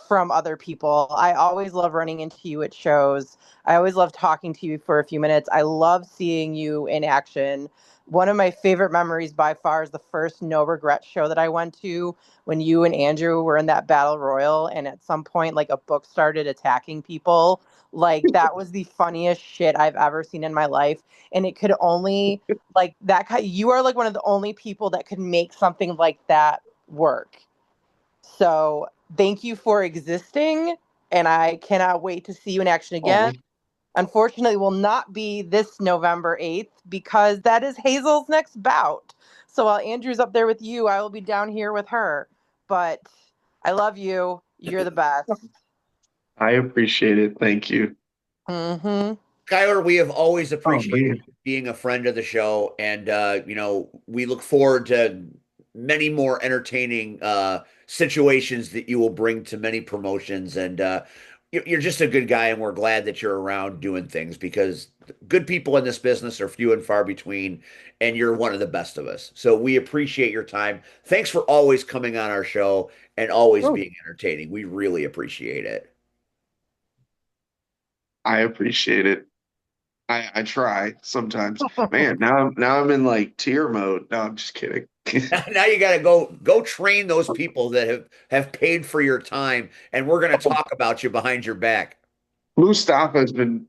Speaker 6: from other people. I always love running into you at shows. I always love talking to you for a few minutes. I love seeing you in action. One of my favorite memories by far is the first No Regret show that I went to, when you and Andrew were in that battle royal and at some point like a book started attacking people. Like, that was the funniest shit I've ever seen in my life. And it could only like you are like one of the only people that could make something like that work. So thank you for existing, and I cannot wait to see you in action again.
Speaker 2: Oh,
Speaker 6: Unfortunately, will not be this November 8th because that is Hazel's next bout. So while Andrew's up there with you, I will be down here with her. But I love you. You're the best.
Speaker 2: I appreciate it. Thank you.
Speaker 6: Mm-hmm.
Speaker 1: Skylar, we have always
Speaker 2: Oh
Speaker 1: appreciated
Speaker 2: man.
Speaker 1: you being a friend of the show, and we look forward to many more entertaining situations that you will bring to many promotions. And you're just a good guy, and we're glad that you're around doing things because good people in this business are few and far between, and you're one of the best of us. So we appreciate your time. Thanks for always coming on our show and always
Speaker 2: Oh,
Speaker 1: being entertaining. We really appreciate it.
Speaker 2: I appreciate it. I try sometimes. Man, now I'm in like tear mode. No, I'm just kidding.
Speaker 1: Now you got to go train those people that have paid for your time, and we're going to talk about you behind your back.
Speaker 2: He's been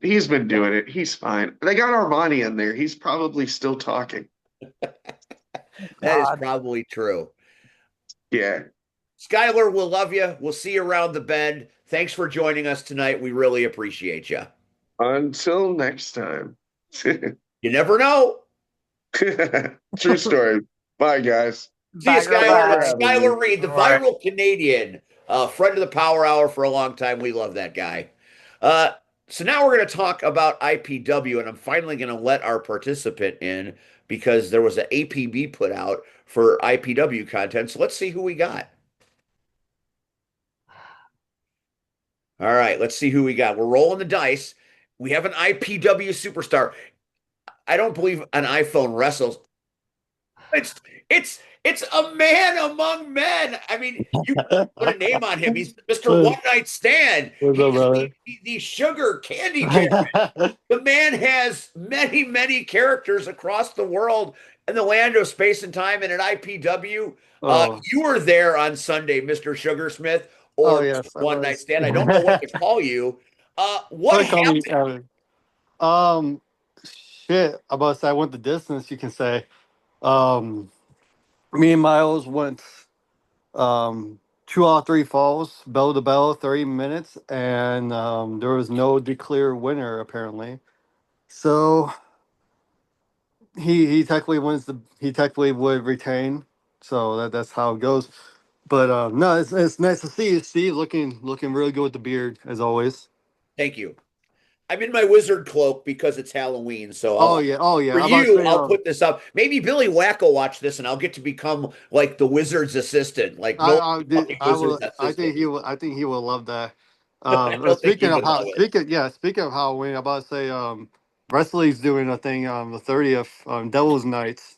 Speaker 2: doing it. He's fine. They got Armani in there. He's probably still talking.
Speaker 1: That is
Speaker 6: God.
Speaker 1: probably true.
Speaker 2: Yeah.
Speaker 1: Skylar, we'll love you. We'll see you around the bend. Thanks for joining us tonight. We really appreciate you.
Speaker 2: Until next time.
Speaker 1: You never know.
Speaker 2: True story. Bye, guys.
Speaker 1: See you,
Speaker 6: Bye,
Speaker 2: Thanks
Speaker 1: Skylar.
Speaker 2: for
Speaker 6: bye.
Speaker 1: That's
Speaker 2: having me.
Speaker 1: Skylar Reed, the
Speaker 5: All right.
Speaker 1: viral Canadian, friend of the Power Hour for a long time. We love that guy. Uh, so now we're going to talk about IPW, and I'm finally going to let our participant in because there was an APB put out for IPW content. So let's see who we got. All right, let's see who we got. We're rolling the dice. We have an IPW superstar. I don't believe an iPhone wrestles. It's it's a man among men. I mean, you put a name on him. He's Mr. One Night Stand.
Speaker 7: What's up,
Speaker 1: He's
Speaker 7: brother?
Speaker 1: the sugar candy bar. The man has many, many characters across the world in the land of space and time. And at IPW,
Speaker 7: Oh,
Speaker 1: you were there on Sunday, Mr. Sugarsmith,
Speaker 7: oh
Speaker 1: or Mr.
Speaker 7: yes, I
Speaker 1: One Night
Speaker 7: was.
Speaker 1: Stand. I don't know what to call you. What
Speaker 7: Probably call me
Speaker 1: happened?
Speaker 7: Evan. Um, shit. I about to say I went the distance. You can say. Um, Me and Miles went um 2 out of 3 falls, bell to bell, 30 minutes, and there was no declare winner apparently. So he technically wins the he technically would retain. So that's how it goes. But no, it's nice to see you, Steve. Looking really good with the beard as always.
Speaker 1: Thank you. I'm in my wizard cloak because it's Halloween. So
Speaker 7: Oh yeah.
Speaker 1: for
Speaker 7: I'm about to
Speaker 1: you,
Speaker 7: say
Speaker 1: I'll put this up. Maybe Billy Whack will watch this and I'll get to become like the wizard's assistant, like no fucking
Speaker 7: I
Speaker 1: wizard's
Speaker 7: will.
Speaker 1: assistant.
Speaker 7: I think he will love that.
Speaker 1: I don't think
Speaker 7: Speaking
Speaker 1: you
Speaker 7: of
Speaker 1: would
Speaker 7: how,
Speaker 1: love it.
Speaker 7: speaking of Halloween, I'm about to say, Wesley's doing a thing on the 30th, Devil's Nights.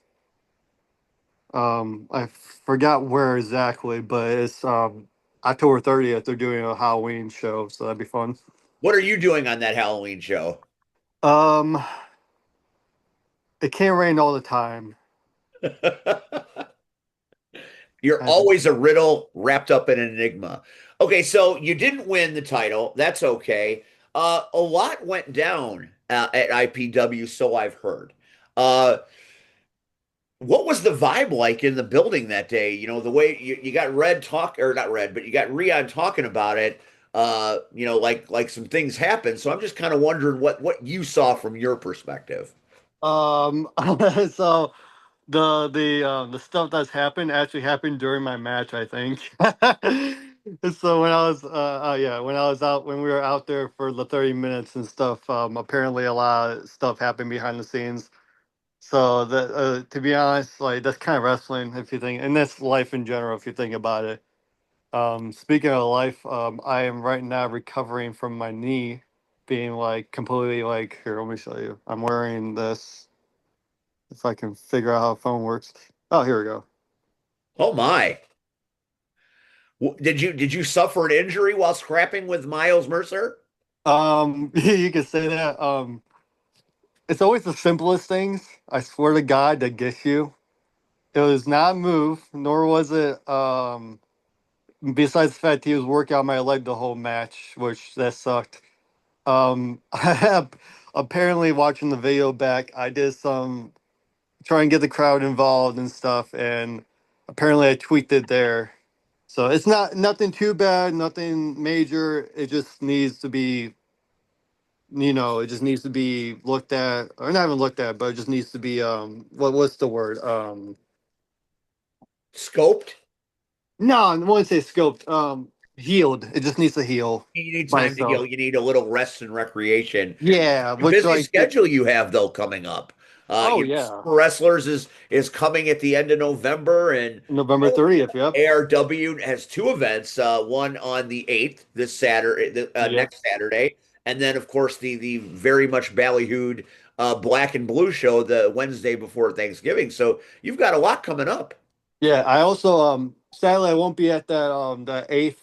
Speaker 7: I forgot where exactly, but it's October 30th. They're doing a Halloween show, so that'd be fun.
Speaker 1: What are you doing on that Halloween show?
Speaker 7: Um, it can't rain all the time.
Speaker 1: You're
Speaker 7: I just,
Speaker 1: always a riddle wrapped up in an enigma. Okay, so you didn't win the title. That's okay. A lot went down at IPW, so I've heard. Uh, what was the vibe like in the building that day? You know, the way you got Red talk or not Red, but you got Rion talking about it. Like some things happened. So I'm just kind of wondering what you saw from your perspective.
Speaker 7: um, so the stuff that's happened actually happened during my match, I think. So when I was yeah, when I was out when we were out there for the 30 minutes and stuff, apparently a lot of stuff happened behind the scenes. So that to be honest, like that's kind of wrestling if you think, and that's life in general if you think about it. Speaking of life, I am right now recovering from my knee being like completely like here, let me show you. I'm wearing this if I can figure out how a phone works. Oh, here we go.
Speaker 1: Oh my. Did you suffer an injury while scrapping with Miles Mercer?
Speaker 7: You could say that. It's always the simplest things. I swear to God, that gets you. It was not a move, nor was it. Besides the fact he was working on my leg the whole match, which that sucked. I have apparently watching the video back. I did some try and get the crowd involved and stuff, and apparently I tweaked it there. So it's not nothing too bad, nothing major. It just needs to be it just needs to be looked at, or not even looked at, but it just needs to be what's the word?
Speaker 1: Scoped?
Speaker 7: No, I wouldn't say scoped. Healed. It just needs to heal
Speaker 1: You need
Speaker 7: by
Speaker 1: time to heal.
Speaker 7: itself.
Speaker 1: You need a little rest and recreation.
Speaker 7: Yeah,
Speaker 1: A
Speaker 7: which
Speaker 1: busy
Speaker 7: like
Speaker 1: schedule you have though coming up.
Speaker 7: oh yeah,
Speaker 1: Super Wrestlers is coming at the end of November, and
Speaker 7: November 30th. Yep.
Speaker 1: ARW has two events. One on the 8th, this Saturday,
Speaker 7: Yep.
Speaker 1: next Saturday, and then of course the very much ballyhooed Black and Blue show the Wednesday before Thanksgiving. So you've got a lot coming up.
Speaker 7: Yeah. I also sadly I won't be at that 8th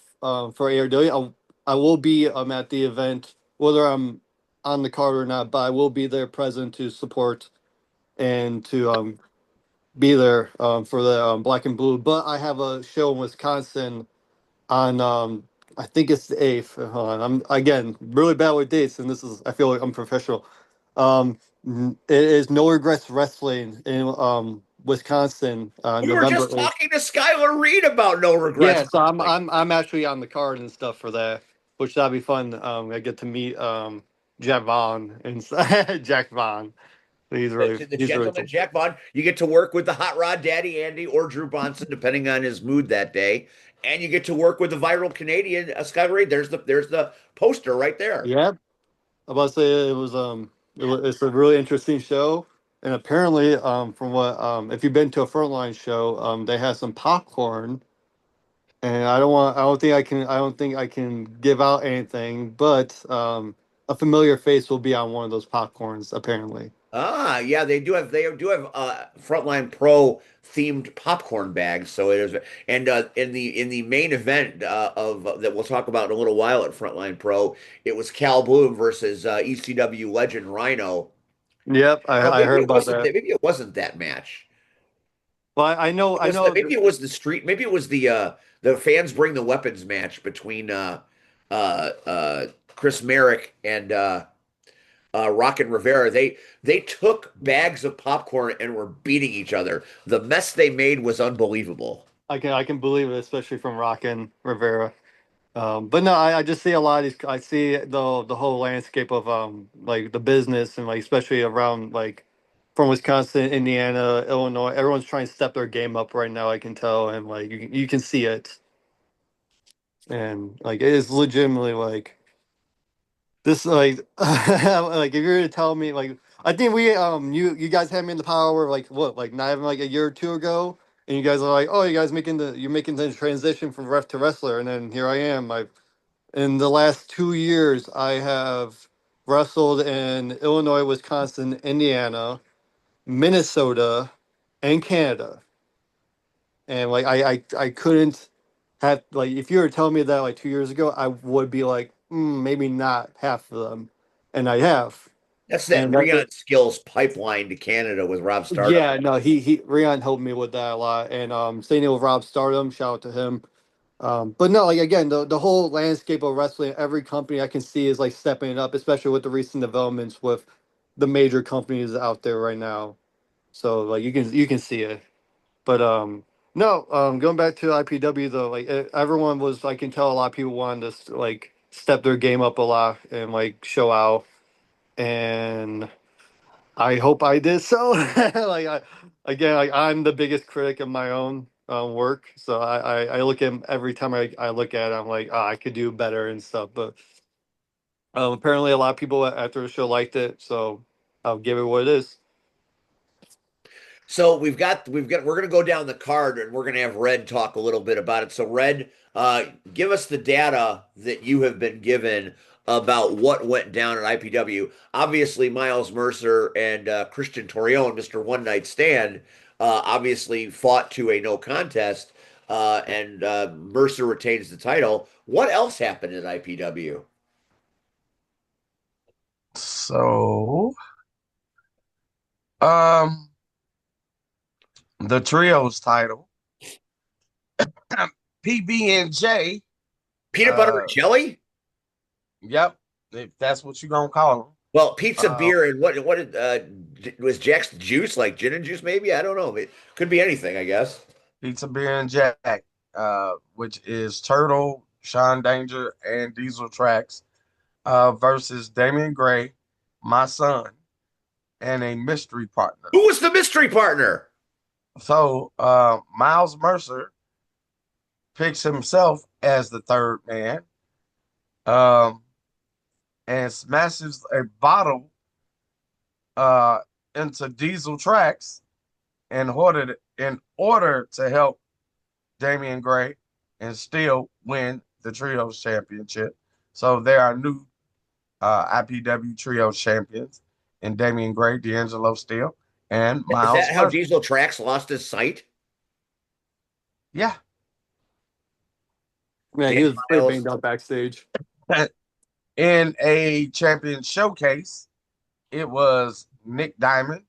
Speaker 7: for ARW. I will be at the event whether I'm on the card or not, but I will be there present to support and to be there for the Black and Blue. But I have a show in Wisconsin on I think it's the 8th. Hold on. I'm again really bad with dates, and this is I feel like I'm professional. It is No Regrets Wrestling in Wisconsin,
Speaker 1: We were
Speaker 7: November
Speaker 1: just
Speaker 7: 8th.
Speaker 1: talking to Skylar Reed about no regrets
Speaker 7: Yeah, so I'm
Speaker 1: wrestling.
Speaker 7: I'm I'm actually on the card and stuff for that, which that'll be fun. I get to meet Jack Vaughn and Jack Vaughn.
Speaker 1: The
Speaker 7: He's really
Speaker 1: gentleman
Speaker 7: cool.
Speaker 1: Jack Vaughn. You get to work with the Hot Rod Daddy Andy or Drew Bonson, depending on his mood that day, and you get to work with the viral Canadian Skylar Reed. There's the poster right there.
Speaker 7: Yeah, I'm about to say it's a really interesting show, and apparently from what if you've been to a Frontline show they have some popcorn, and I don't think I can give out anything, but a familiar face will be on one of those popcorns apparently.
Speaker 1: Yeah, they do have Frontline Pro themed popcorn bags. So it is, and in the main event of that we'll talk about in a little while at Frontline Pro, it was Cal Bloom versus ECW legend Rhino.
Speaker 7: Yep,
Speaker 1: No,
Speaker 7: I heard about that.
Speaker 1: maybe it wasn't that match.
Speaker 7: Well,
Speaker 1: Maybe it was the street. Maybe it was the fans bring the weapons match between Chris Merrick and Rock and Rivera. They took bags of popcorn and were beating each other. The mess they made was unbelievable.
Speaker 7: I can believe it, especially from Rockin' Rivera. But no, I just see a lot of these. I see the whole landscape of like the business and like especially around like from Wisconsin, Indiana, Illinois. Everyone's trying to step their game up right now. I can tell, and like you can see it, and like it is legitimately like this like like if you're to tell me like I think we you guys had me in the power like what like not even like a year or two ago, and you guys are like, oh, you're making the transition from ref to wrestler, and then here I am. In the last 2 years, I have wrestled in Illinois, Wisconsin, Indiana, Minnesota, and Canada. And like I couldn't have like if you were telling me that like 2 years ago, I would be like, maybe not half of them. And I have.
Speaker 1: That's that
Speaker 7: And that,
Speaker 1: Rion Skills pipeline to Canada with Rob Stardom.
Speaker 7: yeah, no, he Rion helped me with that a lot. And same thing with Rob Stardom, shout out to him. But no, like again, the whole landscape of wrestling, every company I can see is like stepping it up, especially with the recent developments with the major companies out there right now. So like you can see it. But no, going back to IPW though, like everyone was, I can tell a lot of people wanted to like step their game up a lot and like show out, and I hope I did so. Like again, like I'm the biggest critic of my own work, so I look at every time I look at it, I'm like, I could do better and stuff. But apparently, a lot of people after the show liked it, so I'll give it what it is.
Speaker 1: So we're gonna go down the card and we're gonna have Red talk a little bit about it. So Red, give us the data that you have been given about what went down at IPW. Obviously, Miles Mercer and Christian Torreon, Mr. One Night Stand, obviously fought to a no contest, and Mercer retains the title. What else happened at IPW?
Speaker 5: So, um, the trios title, PB&J.
Speaker 1: Peanut butter and jelly?
Speaker 5: Yep, if that's what you're gonna call
Speaker 1: Well, pizza,
Speaker 5: them.
Speaker 1: beer, and what did was Jack's juice like gin and juice? Maybe I don't know. It could be anything, I guess.
Speaker 5: Pizza Beer and Jack, which is Turtle, Sean Danger, and Diesel Tracks, versus Damian Gray, my son, and a mystery partner.
Speaker 1: Who was the mystery partner?
Speaker 5: So Miles Mercer picks himself as the third man, um, and smashes a bottle uh, into Diesel Tracks in order to help Damian Gray and still win the Trios Championship. So there are new IPW Trios champions in Damian Gray, D'Angelo Steele, and
Speaker 1: Is that
Speaker 5: Miles
Speaker 1: how
Speaker 5: Murphy.
Speaker 1: Diesel Trax lost his sight?
Speaker 5: Yeah.
Speaker 7: Yeah, he
Speaker 1: Damn,
Speaker 7: was pretty
Speaker 1: Miles.
Speaker 7: banged up backstage.
Speaker 5: In a champion showcase, it was Nick Diamond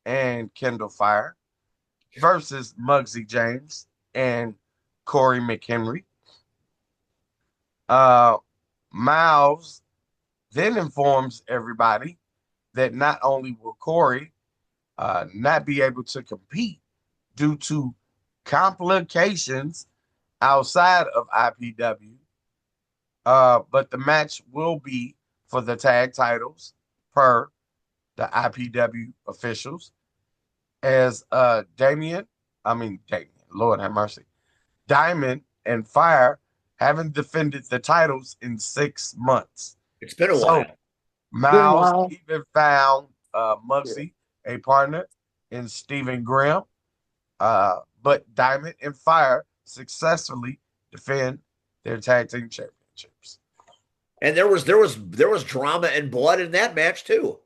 Speaker 5: and Kendall Fire versus Muggsy James and Corey McHenry. Uh, Miles then informs everybody that not only will Corey not be able to compete due to complications outside of IPW. But the match will be for the tag titles per the IPW officials as Damien, Lord have mercy, Diamond and Fire haven't defended the titles in 6 months.
Speaker 1: It's been a
Speaker 5: So
Speaker 1: while.
Speaker 7: Been a
Speaker 5: Miles
Speaker 7: while.
Speaker 5: even found
Speaker 7: Yeah.
Speaker 5: Muggsy a partner in Stephen Graham. But Diamond and Fire successfully defend their tag team championships.
Speaker 1: And there was drama and blood in that match too.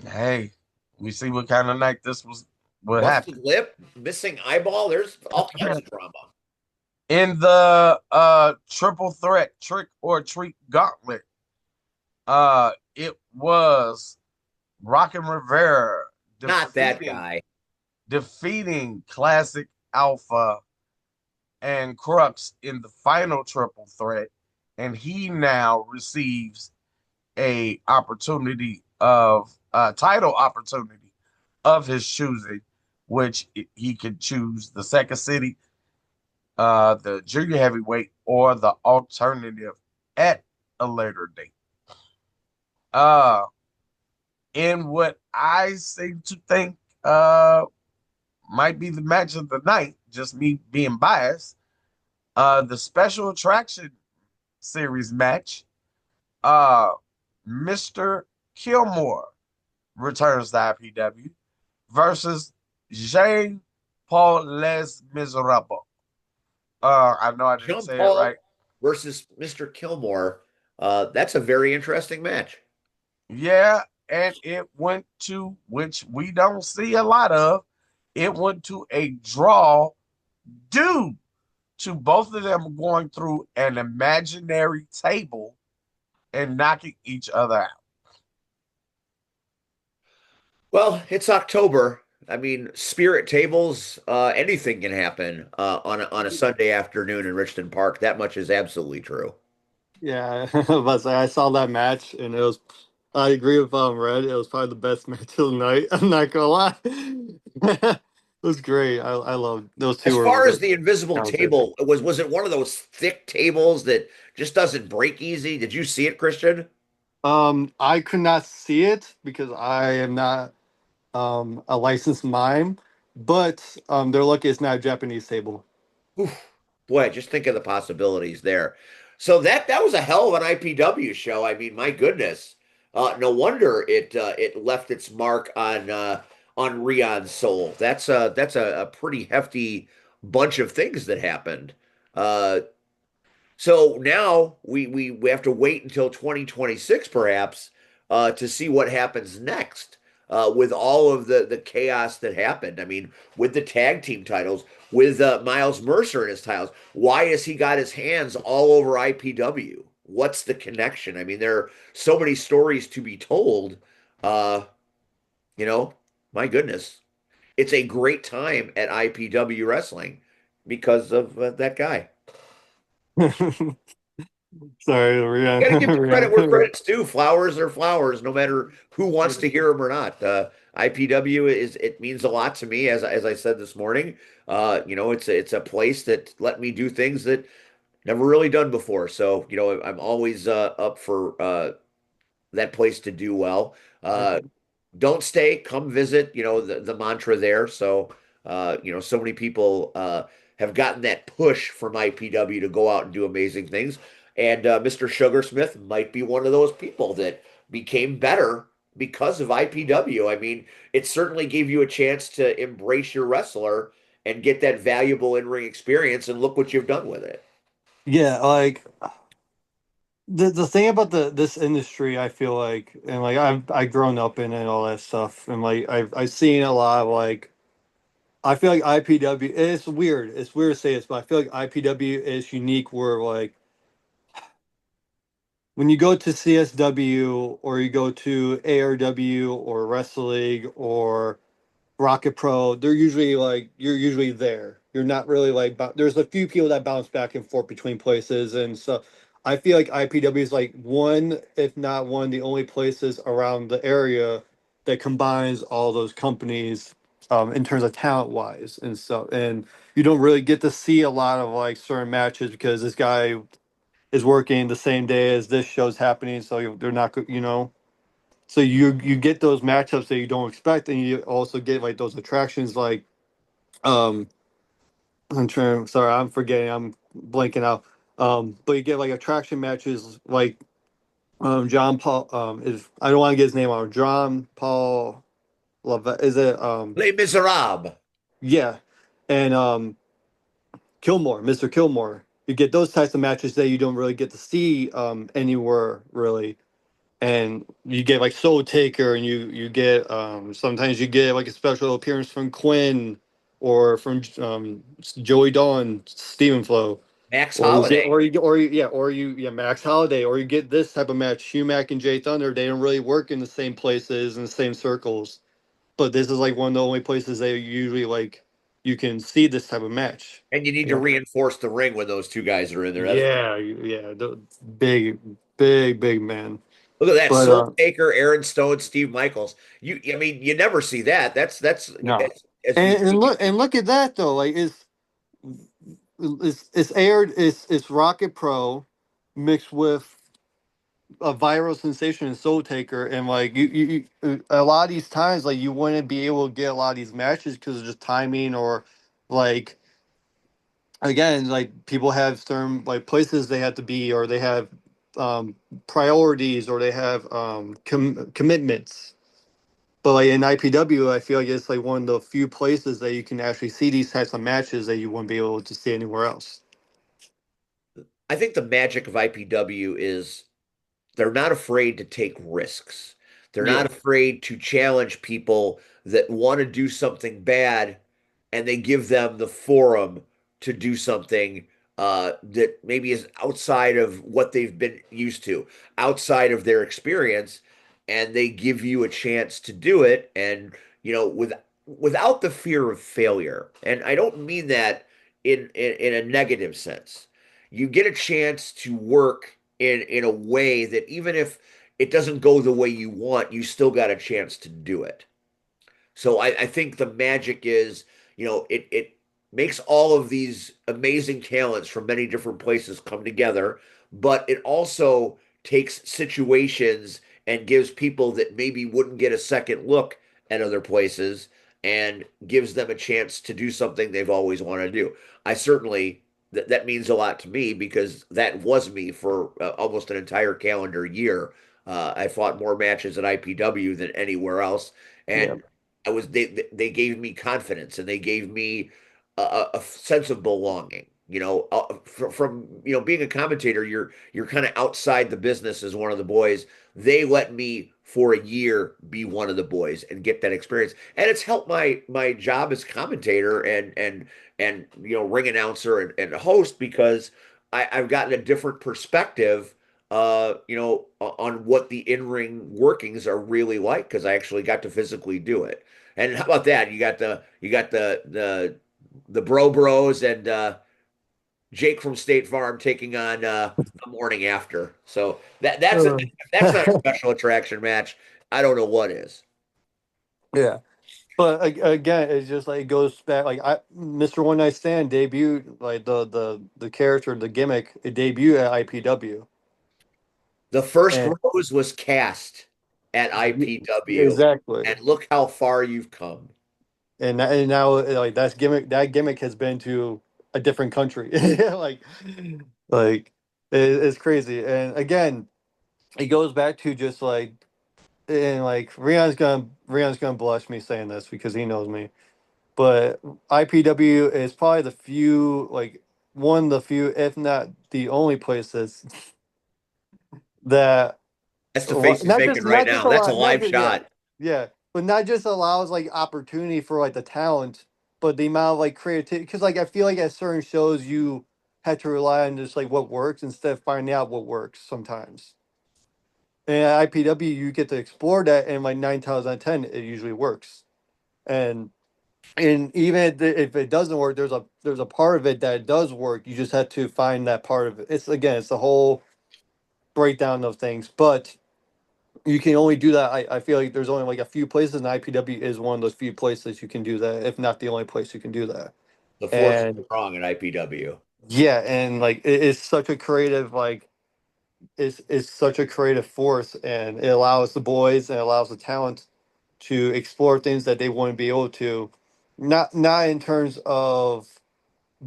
Speaker 5: Hey, we see what kind of night this was. What
Speaker 1: Busted
Speaker 5: happened
Speaker 1: lip, missing eyeball. There's all kinds of drama.
Speaker 5: in the triple threat trick or treat gauntlet? It was Rockin' Rivera
Speaker 1: Not that
Speaker 5: defeating
Speaker 1: guy.
Speaker 5: defeating Classic Alpha and Crux in the final triple threat, and he now receives a opportunity of a title opportunity of his choosing, which he could choose the second city, the junior heavyweight, or the alternative at a later date. Uh, in what I seem to think might be the match of the night, just me being biased, the special attraction series match, uh, Mr. Kilmore returns to IPW versus Jean Paul Les Miserables. I know I didn't
Speaker 1: Jean
Speaker 5: say it right.
Speaker 1: Paul versus Mr. Kilmore. That's a very interesting match.
Speaker 5: Yeah, and it went to, which we don't see a lot of, it went to a draw due to both of them going through an imaginary table and knocking each other out.
Speaker 1: Well, it's October. I mean, spirit tables, anything can happen on a Sunday afternoon in Richmond Park. That much is absolutely true.
Speaker 7: Yeah, but I saw that match and it was. I agree with Red. It was probably the best match of the night. I'm not gonna lie. It was great. I love those two
Speaker 1: As
Speaker 7: were
Speaker 1: far as
Speaker 7: good
Speaker 1: the invisible
Speaker 7: commentators.
Speaker 1: table, was it one of those thick tables that just doesn't break easy? Did you see it, Christian?
Speaker 7: I could not see it because I am not a licensed mime, but they're lucky it's not a Japanese table.
Speaker 1: Oof. Boy, just think of the possibilities there. So that was a hell of an IPW show. I mean, my goodness. No wonder it left its mark on Rion's soul. That's a pretty hefty bunch of things that happened. Uh, so now we have to wait until 2026 perhaps to see what happens next with all of the chaos that happened. I mean, with the tag team titles, with Miles Mercer and his titles, why has he got his hands all over IPW? What's the connection? I mean, there are so many stories to be told. Uh, you know, my goodness, it's a great time at IPW wrestling because of that guy.
Speaker 7: Sorry,
Speaker 1: You got to give the credit where
Speaker 7: Rihanna.
Speaker 1: credit's due. Flowers are flowers, no matter who wants to hear them or not. IPW it means a lot to me, as I said this morning. It's a place that let me do things that never really done before. So I'm always up for that place to do well. Don't stay, come visit, the mantra there. So, so many people have gotten that push from IPW to go out and do amazing things. And Mr. Sugarsmith might be one of those people that became better because of IPW. I mean, it certainly gave you a chance to embrace your wrestler and get that valuable in-ring experience. And look what you've done with it.
Speaker 7: Yeah, like the thing about this industry, I feel like, and like I've grown up in it and all that stuff, and like I've seen a lot of like I feel like IPW. It's weird. It's weird to say this, but I feel like IPW is unique. Where like when you go to CSW or you go to ARW or Wrestle League or Rocket Pro, they're usually like you're usually there. You're not really like there's a few people that bounce back and forth between places, and so I feel like IPW is like one, if not one, the only places around the area that combines all those companies in terms of talent wise and stuff. And you don't really get to see a lot of like certain matches because this guy is working the same day as this show's happening, so they're not so you get those matchups that you don't expect, and you also get like those attractions like um sorry, I'm forgetting, I'm blanking out. But you get like attraction matches like John Paul is I don't want to get his name out. John Paul Love is it
Speaker 1: Les Miserables.
Speaker 7: yeah. And Mr. Kilmore. You get those types of matches that you don't really get to see anywhere really. And you get like Soul Taker, and you get sometimes you get like a special appearance from Quinn or from Joey Dawn, Stephen Flow,
Speaker 1: Max Holiday.
Speaker 7: Max Holiday, or you get this type of match, Hugh Mack and Jay Thunder. They don't really work in the same places and the same circles, but this is like one of the only places they usually like you can see this type of match.
Speaker 1: And you need to
Speaker 7: Yeah,
Speaker 1: reinforce the ring when those two guys are in there. That's
Speaker 7: big, big, big man.
Speaker 1: look at that.
Speaker 7: But
Speaker 1: Soul Taker, Aaron Stone, Steve Michaels. I mean, you never see that. That's
Speaker 7: no,
Speaker 1: as
Speaker 7: and
Speaker 1: unique.
Speaker 7: look at that though. Like it's aired. It's Rocket Pro mixed with a viral sensation and Soul Taker, and like a lot of these times, like you wouldn't be able to get a lot of these matches because of just timing or like again, like people have certain like places they have to be, or they have um priorities, or they have commitments. But like in IPW, I feel like it's like one of the few places that you can actually see these types of matches that you wouldn't be able to see anywhere else.
Speaker 1: I think the magic of IPW is they're not afraid to take risks. They're not
Speaker 7: Yeah,
Speaker 1: afraid to challenge people that want to do something bad, and they give them the forum to do something that maybe is outside of what they've been used to, outside of their experience, and they give you a chance to do it, and without the fear of failure. And I don't mean that in a negative sense. You get a chance to work in a way that even if it doesn't go the way you want, you still got a chance to do it. So I think the magic is, it makes all of these amazing talents from many different places come together, but it also takes situations and gives people that maybe wouldn't get a second look at other places and gives them a chance to do something they've always wanted to do. I certainly that means a lot to me because that was me for almost an entire calendar year. I fought more matches at IPW than anywhere else,
Speaker 7: yeah,
Speaker 1: and they gave me confidence and they gave me a sense of belonging. From being a commentator, you're kind of outside the business as one of the boys. They let me for a year be one of the boys and get that experience, and it's helped my job as commentator and ring announcer and host because I've gotten a different perspective on what the in-ring workings are really like because I actually got to physically do it. And how about that? You got the Bro Bros and Jake from State Farm taking on the morning after. So if that's not a special attraction match. I don't know what is.
Speaker 7: yeah. But again, it's just like it goes back. Like Mr. One Night Stand debuted like the character, the gimmick, it debuted at IPW,
Speaker 1: The first
Speaker 7: and
Speaker 1: rose was cast at IPW,
Speaker 7: exactly,
Speaker 1: and look how far you've come.
Speaker 7: and now like that gimmick has been to a different country, like like it's crazy. And again, it goes back to just like and like Rion's gonna blush me saying this because he knows me. But IPW is probably the few, like one of the few, if not the only places that
Speaker 1: That's the face he's making right
Speaker 7: not just
Speaker 1: now.
Speaker 7: a
Speaker 1: That's a
Speaker 7: lot, not
Speaker 1: live
Speaker 7: just yeah,
Speaker 1: shot.
Speaker 7: yeah, but not just allows like opportunity for like the talent, but the amount of like creativity. Because like I feel like at certain shows you had to rely on just like what works instead of finding out what works sometimes. And at IPW you get to explore that, and like 9 times out of 10 it usually works. And even if it doesn't work, there's a part of it that it does work. You just have to find that part of it. It's again, it's the whole breakdown of things. But you can only do that. I feel like there's only like a few places, and IPW is one of those few places you can do that, if not the only place you can do that.
Speaker 1: The force is
Speaker 7: And
Speaker 1: strong in IPW.
Speaker 7: yeah, and like it is such a creative is such a creative force, and it allows the boys and it allows the talent to explore things that they wouldn't be able to, not in terms of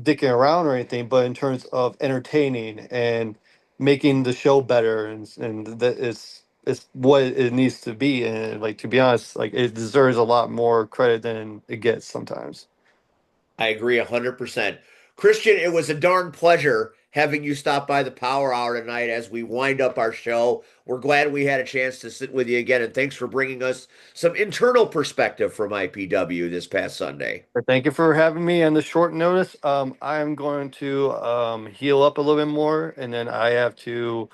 Speaker 7: dicking around or anything, but in terms of entertaining and making the show better, and that is what it needs to be. And like, to be honest, like it deserves a lot more credit than it gets sometimes.
Speaker 1: I agree 100%. Christian, it was a darn pleasure having you stop by the Power Hour tonight as we wind up our show. We're glad we had a chance to sit with you again, and thanks for bringing us some internal perspective from IPW this past Sunday.
Speaker 7: But thank you for having me on the short notice. I'm going to heal up a little bit more, and then I have to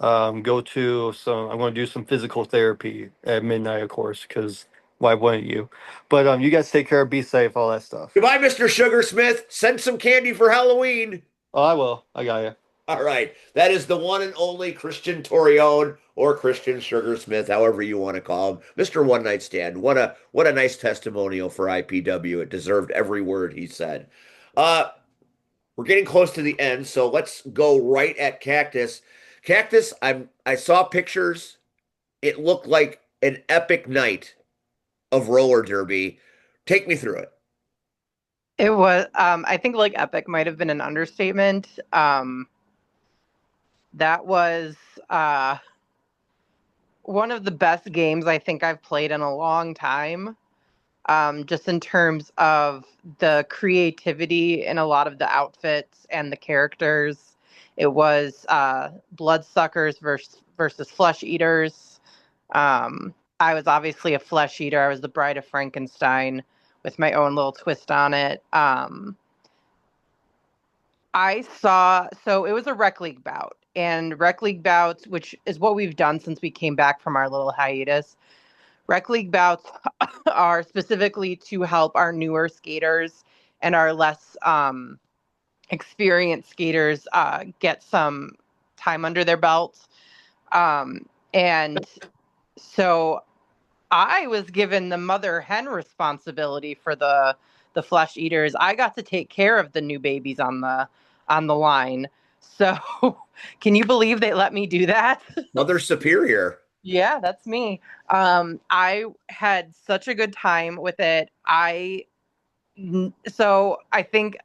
Speaker 7: go to some. I'm going to do some physical therapy at midnight, of course, because why wouldn't you? But you guys take care, be safe, all that stuff.
Speaker 1: Goodbye, Mr. Sugarsmith. Send some candy for Halloween.
Speaker 7: Oh, I will. I got you.
Speaker 1: All right. That is the one and only Christian Torione or Christian Sugarsmith, however you want to call him. Mr. One Night Stand. What a nice testimonial for IPW. It deserved every word he said. Uh we're getting close to the end, so let's go right at Cactus. Cactus, I saw pictures. It looked like an epic night of roller derby. Take me through it.
Speaker 6: It was, I think like epic might have been an understatement. That was one of the best games I think I've played in a long time. Just in terms of the creativity in a lot of the outfits and the characters. It was bloodsuckers versus flesh eaters. I was obviously a flesh eater. I was the Bride of Frankenstein with my own little twist on it. So it was a rec league bout, and rec league bouts, which is what we've done since we came back from our little hiatus. Rec league bouts are specifically to help our newer skaters and our less experienced skaters get some time under their belts. And so I was given the mother hen responsibility for the flesh eaters. I got to take care of the new babies on the line. So can you believe they let me do that?
Speaker 1: Mother Superior.
Speaker 6: Yeah, that's me. I had such a good time with it. So I think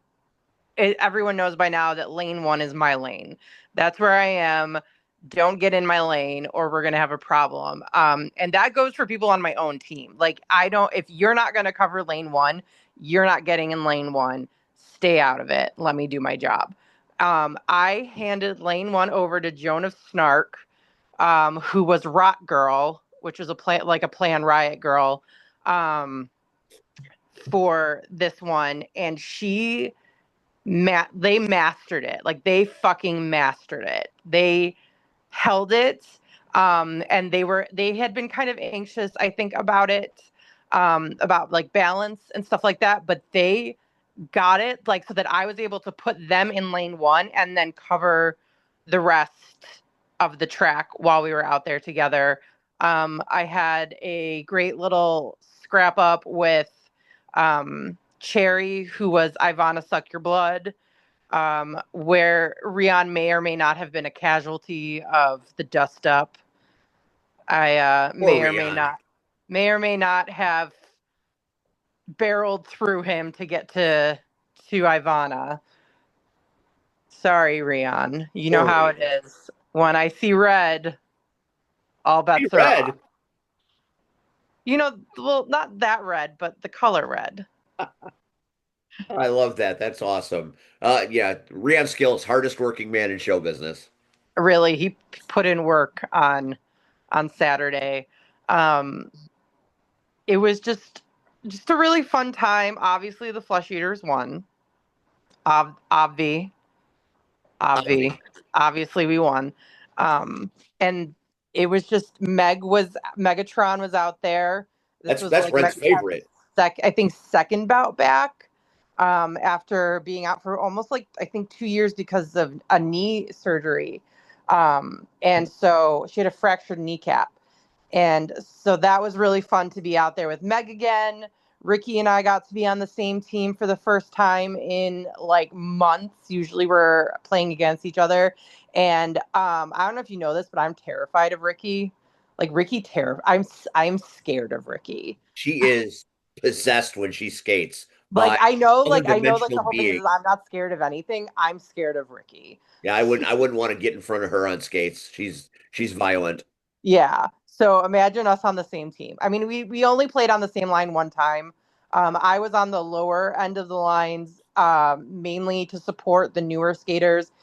Speaker 6: everyone knows by now that lane one is my lane. That's where I am. Don't get in my lane or we're going to have a problem. And that goes for people on my own team. Like, if you're not going to cover lane one, you're not getting in lane one. Stay out of it. Let me do my job. I handed lane one over to Joan of Snark, who was Rot Girl, which was a play on Riot Girl, for this one. And they mastered it. Like, they fucking mastered it. They held it. And they had been kind of anxious, I think, about it, about like balance and stuff like that. But they got it, like, so that I was able to put them in lane one and then cover the rest of the track while we were out there together. I had a great little scrap up with Cherry, who was Ivana Suck Your Blood, where Rion may or may not have been a casualty of the dust up. I
Speaker 1: Poor
Speaker 6: may or may not have barreled through him to get to Ivana. Sorry, Rion. You know
Speaker 1: Poor
Speaker 6: how it
Speaker 1: Rion.
Speaker 6: is. When I see red, all
Speaker 1: Hey,
Speaker 6: bets are off.
Speaker 1: Red.
Speaker 6: You know, well, not that red, but the color red.
Speaker 1: I love that. That's awesome. Yeah, Rian Skills, hardest working man in show business.
Speaker 6: Really, he put in work on Saturday. Um, it was just a really fun time. Obviously, the Flesh Eaters won. Obvi,
Speaker 1: Avi.
Speaker 6: obviously we won. And it was just Megatron was out there. This was
Speaker 1: That's
Speaker 6: like
Speaker 1: Red's
Speaker 6: Megatron's
Speaker 1: favorite.
Speaker 6: I think second bout back. After being out for almost like I think 2 years because of a knee surgery. And so she had a fractured kneecap. And so that was really fun to be out there with Meg again. Ricky and I got to be on the same team for the first time in like months. Usually we're playing against each other. And I don't know if you know this, but I'm terrified of Ricky. Like Ricky I'm scared of Ricky.
Speaker 1: She is possessed when she skates
Speaker 6: Like
Speaker 1: by other
Speaker 6: I know like
Speaker 1: dimensional
Speaker 6: the whole thing
Speaker 1: beings.
Speaker 6: is I'm not scared of anything. I'm scared of Ricky.
Speaker 1: Yeah, I wouldn't want to get in front of her on skates. She's violent.
Speaker 6: Yeah. So imagine us on the same team. I mean, we only played on the same line one time. I was on the lower end of the lines, mainly to support the newer skaters,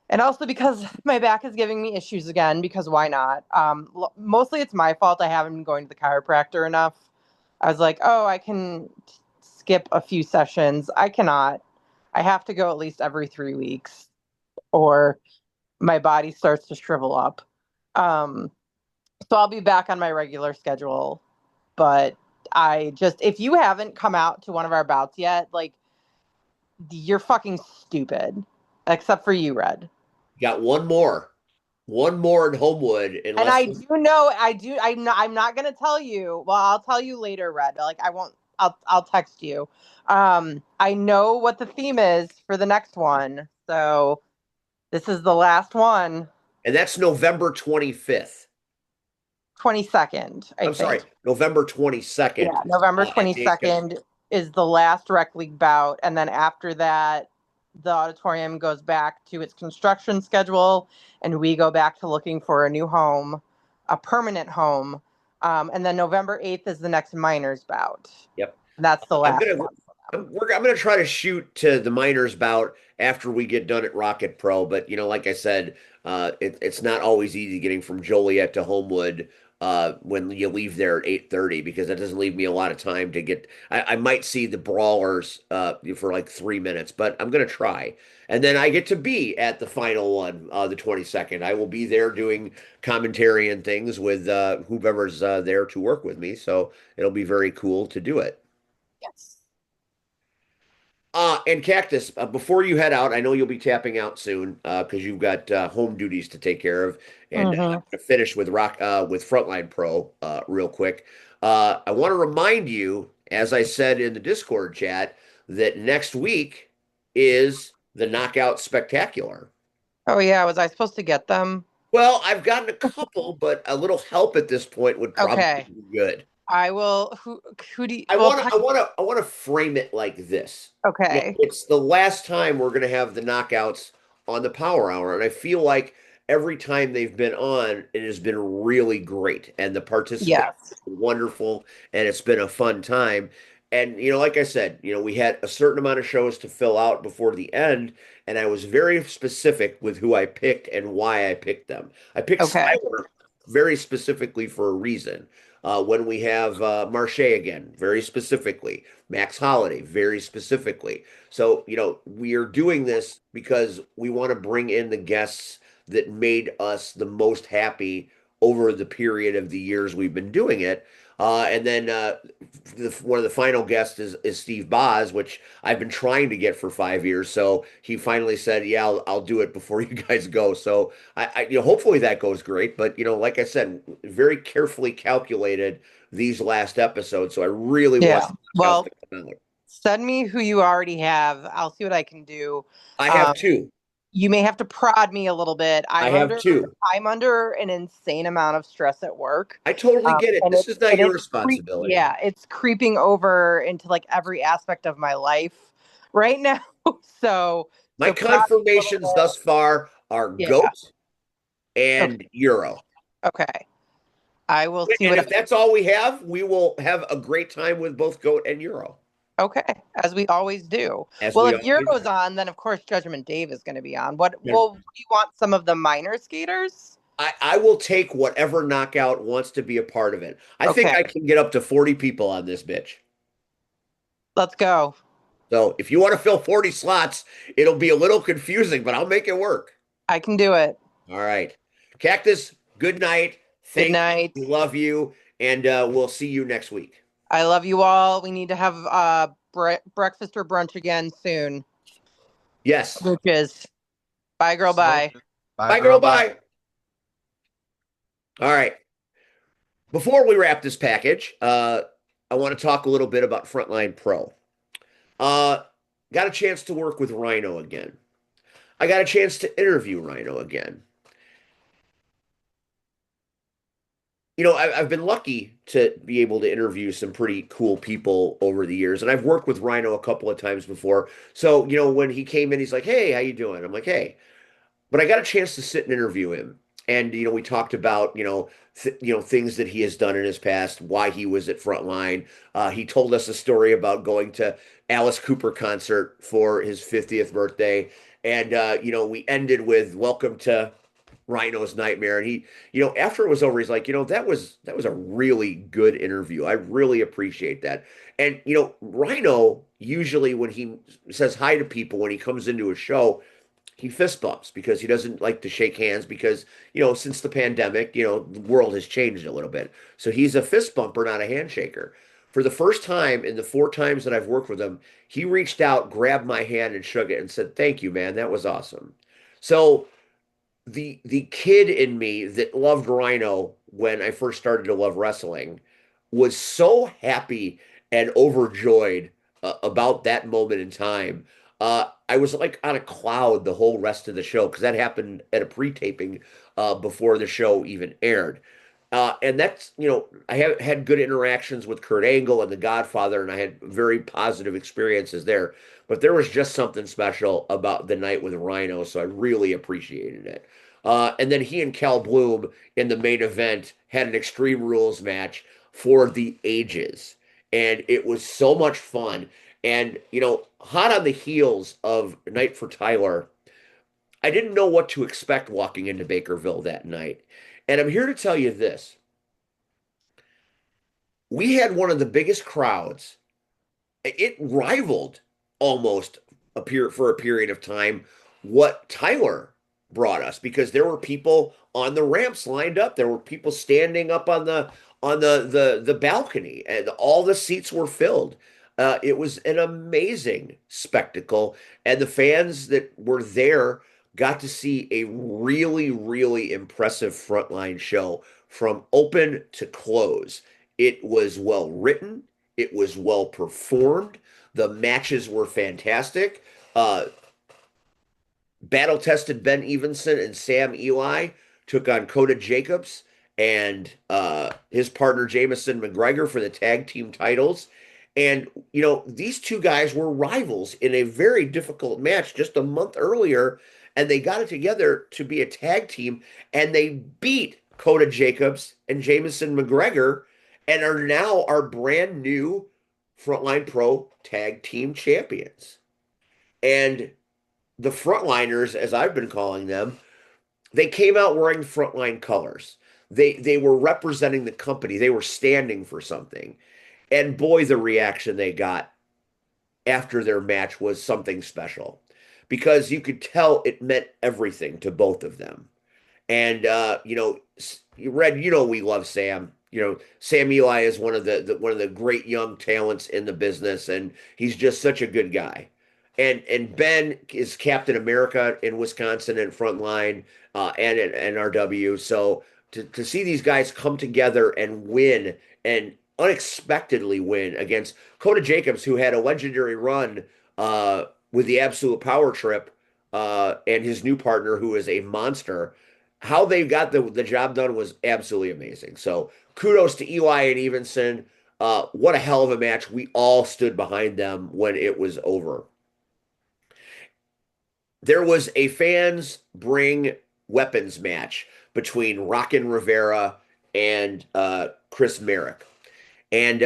Speaker 6: and also because my back is giving me issues again. Because why not? Mostly it's my fault. I haven't been going to the chiropractor enough. I was like, oh, I can skip a few sessions. I cannot. I have to go at least every 3 weeks, or my body starts to shrivel up. Um, so I'll be back on my regular schedule. But if you haven't come out to one of our bouts yet, like, you're fucking stupid. Except for you, Red.
Speaker 1: Got one more in Homewood in
Speaker 6: And
Speaker 1: less
Speaker 6: I
Speaker 1: than.
Speaker 6: do know, I'm not gonna tell you. Well, I'll tell you later, Red. Like, I won't. I'll text you. I know what the theme is for the next one, so this is the last one.
Speaker 1: And that's November 25th.
Speaker 6: 22nd, I
Speaker 1: I'm sorry,
Speaker 6: think.
Speaker 1: November
Speaker 6: Yeah,
Speaker 1: 22nd
Speaker 6: November
Speaker 1: at the
Speaker 6: 22nd is the last rec league bout, and then after that, the auditorium goes back to its construction schedule, and we go back to looking for a new home, a permanent home. And then November 8th is the next minors bout.
Speaker 1: Yep.
Speaker 6: And that's the
Speaker 1: I'm
Speaker 6: last
Speaker 1: gonna
Speaker 6: one.
Speaker 1: I'm gonna try to shoot to the minors bout after we get done at Rocket Pro, but like I said, it's not always easy getting from Joliet to Homewood when you leave there at 8:30 because that doesn't leave me a lot of time to get. I might see the brawlers for like 3 minutes, but I'm gonna try. And then I get to be at the final one, the 22nd. I will be there doing commentary and things with whoever's there to work with me. So it'll be very cool to do it.
Speaker 6: Yes.
Speaker 1: And Cactus, before you head out, I know you'll be tapping out soon because you've got home duties to take care of, and I'm
Speaker 6: Mm-hmm.
Speaker 1: going to finish with Frontline Pro real quick. I want to remind you, as I said in the Discord chat, that next week is the Knockout Spectacular.
Speaker 6: Oh yeah, was I supposed to get them?
Speaker 1: Well, I've gotten a couple, but a little help at this point would probably
Speaker 6: Okay,
Speaker 1: be good.
Speaker 6: I will. Who do you?
Speaker 1: I
Speaker 6: Well,
Speaker 1: want to I want to I want to frame it like this.
Speaker 6: okay.
Speaker 1: It's the last time we're going to have the knockouts on the Power Hour, and I feel like every time they've been on, it has been really great, and the participation
Speaker 6: Yes.
Speaker 1: has been wonderful, and it's been a fun time. And like I said, we had a certain amount of shows to fill out before the end, and I was very specific with who I picked and why I picked them. I picked
Speaker 6: Okay.
Speaker 1: Skylar very specifically for a reason. When we have Marche again, very specifically, Max Holiday, very specifically. So, we are doing this because we want to bring in the guests that made us the most happy over the period of the years we've been doing it. And then one of the final guests is Steve Boz, which I've been trying to get for 5 years. So he finally said, "Yeah, I'll do it before you guys go." So hopefully that goes great. But like I said, very carefully calculated these last episodes. So I really want
Speaker 6: Yeah.
Speaker 1: the knockouts
Speaker 6: Well,
Speaker 1: to come out.
Speaker 6: send me who you already have. I'll see what I can do.
Speaker 1: I have
Speaker 6: Um,
Speaker 1: two.
Speaker 6: you may have to prod me a little bit.
Speaker 1: I have two.
Speaker 6: I'm under an insane amount of stress at work.
Speaker 1: I totally get it.
Speaker 6: And
Speaker 1: This is not your responsibility.
Speaker 6: yeah, it's creeping over into like every aspect of my life right now. So
Speaker 1: My
Speaker 6: prod me a little
Speaker 1: confirmations thus far are
Speaker 6: bit. Yeah.
Speaker 1: GOAT
Speaker 6: Okay.
Speaker 1: and Euro.
Speaker 6: Okay. I will see
Speaker 1: And
Speaker 6: what
Speaker 1: if that's all we have, we will have a great time with both GOAT and Euro,
Speaker 6: okay, as we always do.
Speaker 1: as
Speaker 6: Well,
Speaker 1: we
Speaker 6: if
Speaker 1: always
Speaker 6: Euro's on, then of course Judgment Dave is going to be on. What
Speaker 1: do.
Speaker 6: well, do you want some of the minor skaters?
Speaker 1: I will take whatever knockout wants to be a part of it. I think
Speaker 6: Okay,
Speaker 1: I can get up to 40 people on this bitch.
Speaker 6: let's go.
Speaker 1: So if you want to fill 40 slots, it'll be a little confusing, but I'll make it work.
Speaker 6: I can do it.
Speaker 1: All right. Cactus, good night.
Speaker 6: Good
Speaker 1: Thank you.
Speaker 6: night.
Speaker 1: We love you. And we'll see you next week.
Speaker 6: I love you all. We need to have breakfast or brunch again soon.
Speaker 1: Yes.
Speaker 6: Smooches. Bye, girl. Bye.
Speaker 1: Bye, girl. Bye. All right. Before we wrap this package, I want to talk a little bit about Frontline Pro. Uh, got a chance to work with Rhino again. I got a chance to interview Rhino again. I've been lucky to be able to interview some pretty cool people over the years, and I've worked with Rhino a couple of times before. So, when he came in, he's like, "Hey, how you doing?" I'm like, "Hey." But I got a chance to sit and interview him, and we talked about things that he has done in his past, why he was at Frontline. He told us a story about going to Alice Cooper concert for his 50th birthday, and we ended with "Welcome to Rhino's Nightmare." And he, after it was over, he's like, that was a really good interview. I really appreciate that. And Rhino usually when he says hi to people when he comes into a show, he fist bumps because he doesn't like to shake hands because, since the pandemic, the world has changed a little bit. So he's a fist bumper, not a handshaker. For the first time in the 4 times that I've worked with him, he reached out, grabbed my hand and shook it and said, "Thank you, man. That was awesome." So the kid in me that loved Rhino when I first started to love wrestling was so happy and overjoyed about that moment in time. I was like on a cloud the whole rest of the show because that happened at a pre-taping before the show even aired. And that's, I have had good interactions with Kurt Angle and The Godfather, and I had very positive experiences there. But there was just something special about the night with Rhino, so I really appreciated it. And then he and Cal Bloom in the main event had an Extreme Rules match for the ages. And it was so much fun. And, hot on the heels of Night for Tyler, I didn't know what to expect walking into Bakerville that night. And I'm here to tell you this. We had one of the biggest crowds. It rivaled almost for a period of time what Tyler brought us because there were people on the ramps lined up. There were people standing up on the balcony, and all the seats were filled. It was an amazing spectacle, and the fans that were there got to see a really, really impressive frontline show from open to close. It was well written. It was well performed. The matches were fantastic. Uh, Battle tested Ben Evenson and Sam Eli took on Coda Jacobs and his partner Jamison McGregor for the tag team titles. And, these two guys were rivals in a very difficult match just a month earlier. And they got it together to be a tag team. And they beat Coda Jacobs and Jamison McGregor and are now our brand new Frontline Pro tag team champions. And the frontliners, as I've been calling them, they came out wearing frontline colors. They were representing the company. They were standing for something. And boy, the reaction they got after their match was something special because you could tell it meant everything to both of them. And Red, we love Sam. Sam Eli is one of the great young talents in the business, and he's just such a good guy. And Ben is Captain America in Wisconsin and Frontline and at NRW. So to see these guys come together and win and unexpectedly win against Coda Jacobs, who had a legendary run with the Absolute Power Trip, and his new partner, who is a monster. How they got the job done was absolutely amazing. So kudos to Eli and Evenson. What a hell of a match. We all stood behind them when it was over. There was a fans bring weapons match between Rockin' Rivera and Chris Merrick. And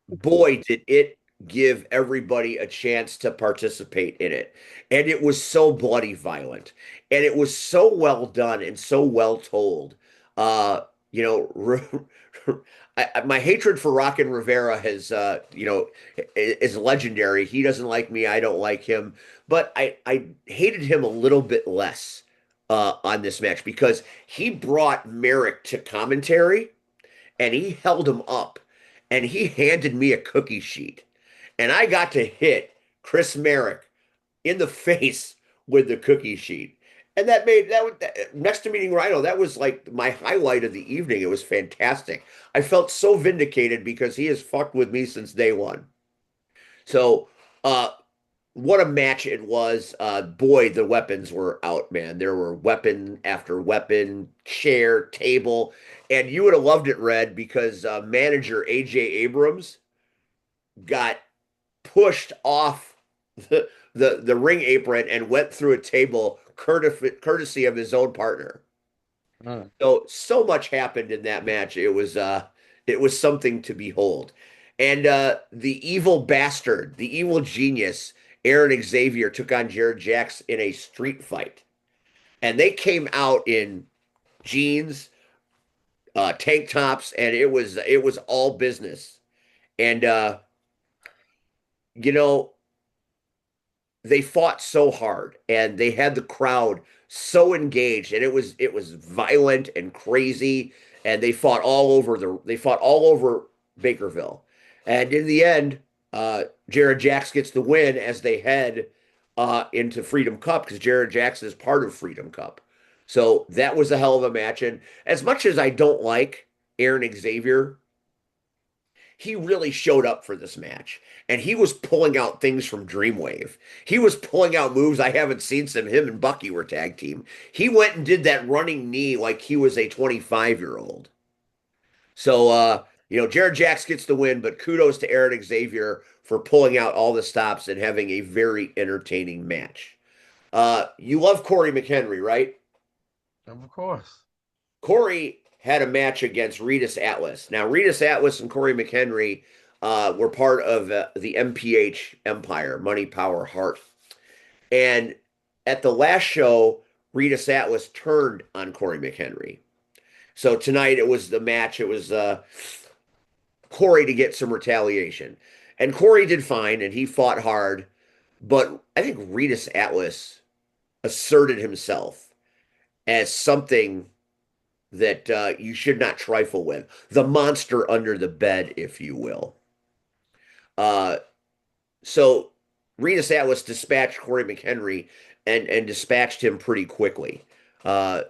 Speaker 1: boy, did it give everybody a chance to participate in it. And it was so bloody violent. And it was so well done and so well told. You know, my hatred for Rockin' Rivera is legendary. He doesn't like me, I don't like him. But I hated him a little bit less on this match because he brought Merrick to commentary and he held him up and he handed me a cookie sheet. And I got to hit Chris Merrick in the face with the cookie sheet. And that made next to meeting Rhino, that was like my highlight of the evening. It was fantastic. I felt so vindicated because he has fucked with me since day one. So, uh, what a match it was. Boy, the weapons were out, man. There were weapon after weapon, chair, table, and you would have loved it, Red, because manager AJ Abrams got pushed off the ring apron and went through a table courtesy of his own partner.
Speaker 5: Mm.
Speaker 1: So much happened in that match. It was something to behold. And the evil bastard, the evil genius, Aaron Xavier took on Jared Jax in a street fight. And they came out in jeans, tank tops, and it was all business. And you know, they fought so hard and they had the crowd so engaged, and it was violent and crazy, and they fought all over Bakerville. And in the end, Jared Jax gets the win as they head into Freedom Cup, because Jared Jax is part of Freedom Cup. So that was a hell of a match. And as much as I don't like Aaron Xavier, he really showed up for this match, and he was pulling out things from Dreamwave. He was pulling out moves I haven't seen since him and Bucky were tag team. He went and did that running knee like he was a 25-year-old. So Jared Jax gets the win, but kudos to Aaron Xavier for pulling out all the stops and having a very entertaining match. You love Corey McHenry, right?
Speaker 5: Of course.
Speaker 1: Corey had a match against Regis Atlas. Now, Regis Atlas and Corey McHenry were part of the MPH Empire, Money, Power, Heart. And at the last show, Regis Atlas turned on Corey McHenry. So tonight it was the match. It was Corey to get some retaliation. And Corey did fine and he fought hard. But I think Regis Atlas asserted himself as something that you should not trifle with. The monster under the bed, if you will. Uh, so Regis Atlas dispatched Corey McHenry and dispatched him pretty quickly. Uh,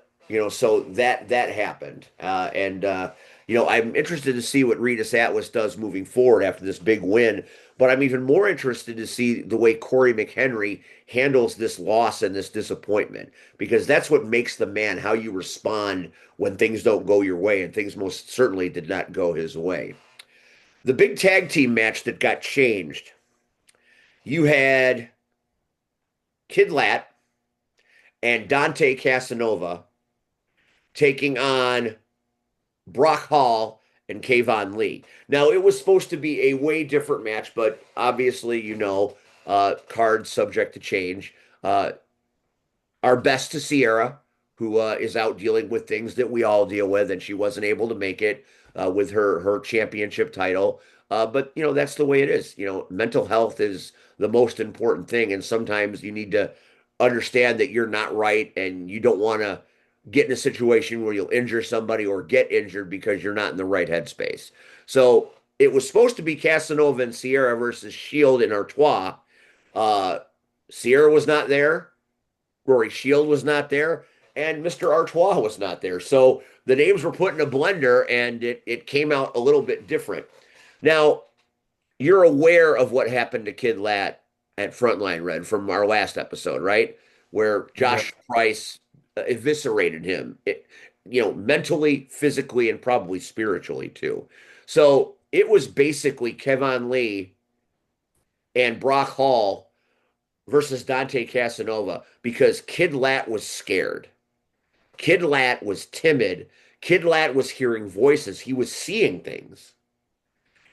Speaker 1: so that happened. I'm interested to see what Regis Atlas does moving forward after this big win. But I'm even more interested to see the way Corey McHenry handles this loss and this disappointment, because that's what makes the man, how you respond when things don't go your way, and things most certainly did not go his way. The big tag team match that got changed, you had Kid Lat and Dante Casanova taking on Brock Hall and Kayvon Lee. Now, it was supposed to be a way different match, but obviously, cards subject to change. Our best to Sierra, who is out dealing with things that we all deal with, and she wasn't able to make it with her championship title. But that's the way it is. Mental health is the most important thing, and sometimes you need to understand that you're not right, and you don't want to get in a situation where you'll injure somebody or get injured because you're not in the right headspace. So it was supposed to be Casanova and Sierra versus Shield and Artois. Uh, Sierra was not there. Rory Shield was not there, and Mr. Artois was not there. So the names were put in a blender, and it came out a little bit different. Now, you're aware of what happened to Kid Lat at Frontline Red from our last episode, right? Where
Speaker 5: Yeah.
Speaker 1: Josh Price eviscerated him, mentally, physically, and probably spiritually too. So it was basically Kevon Lee and Brock Hall versus Dante Casanova, because Kid Lat was scared. Kid Lat was timid. Kid Lat was hearing voices. He was seeing things,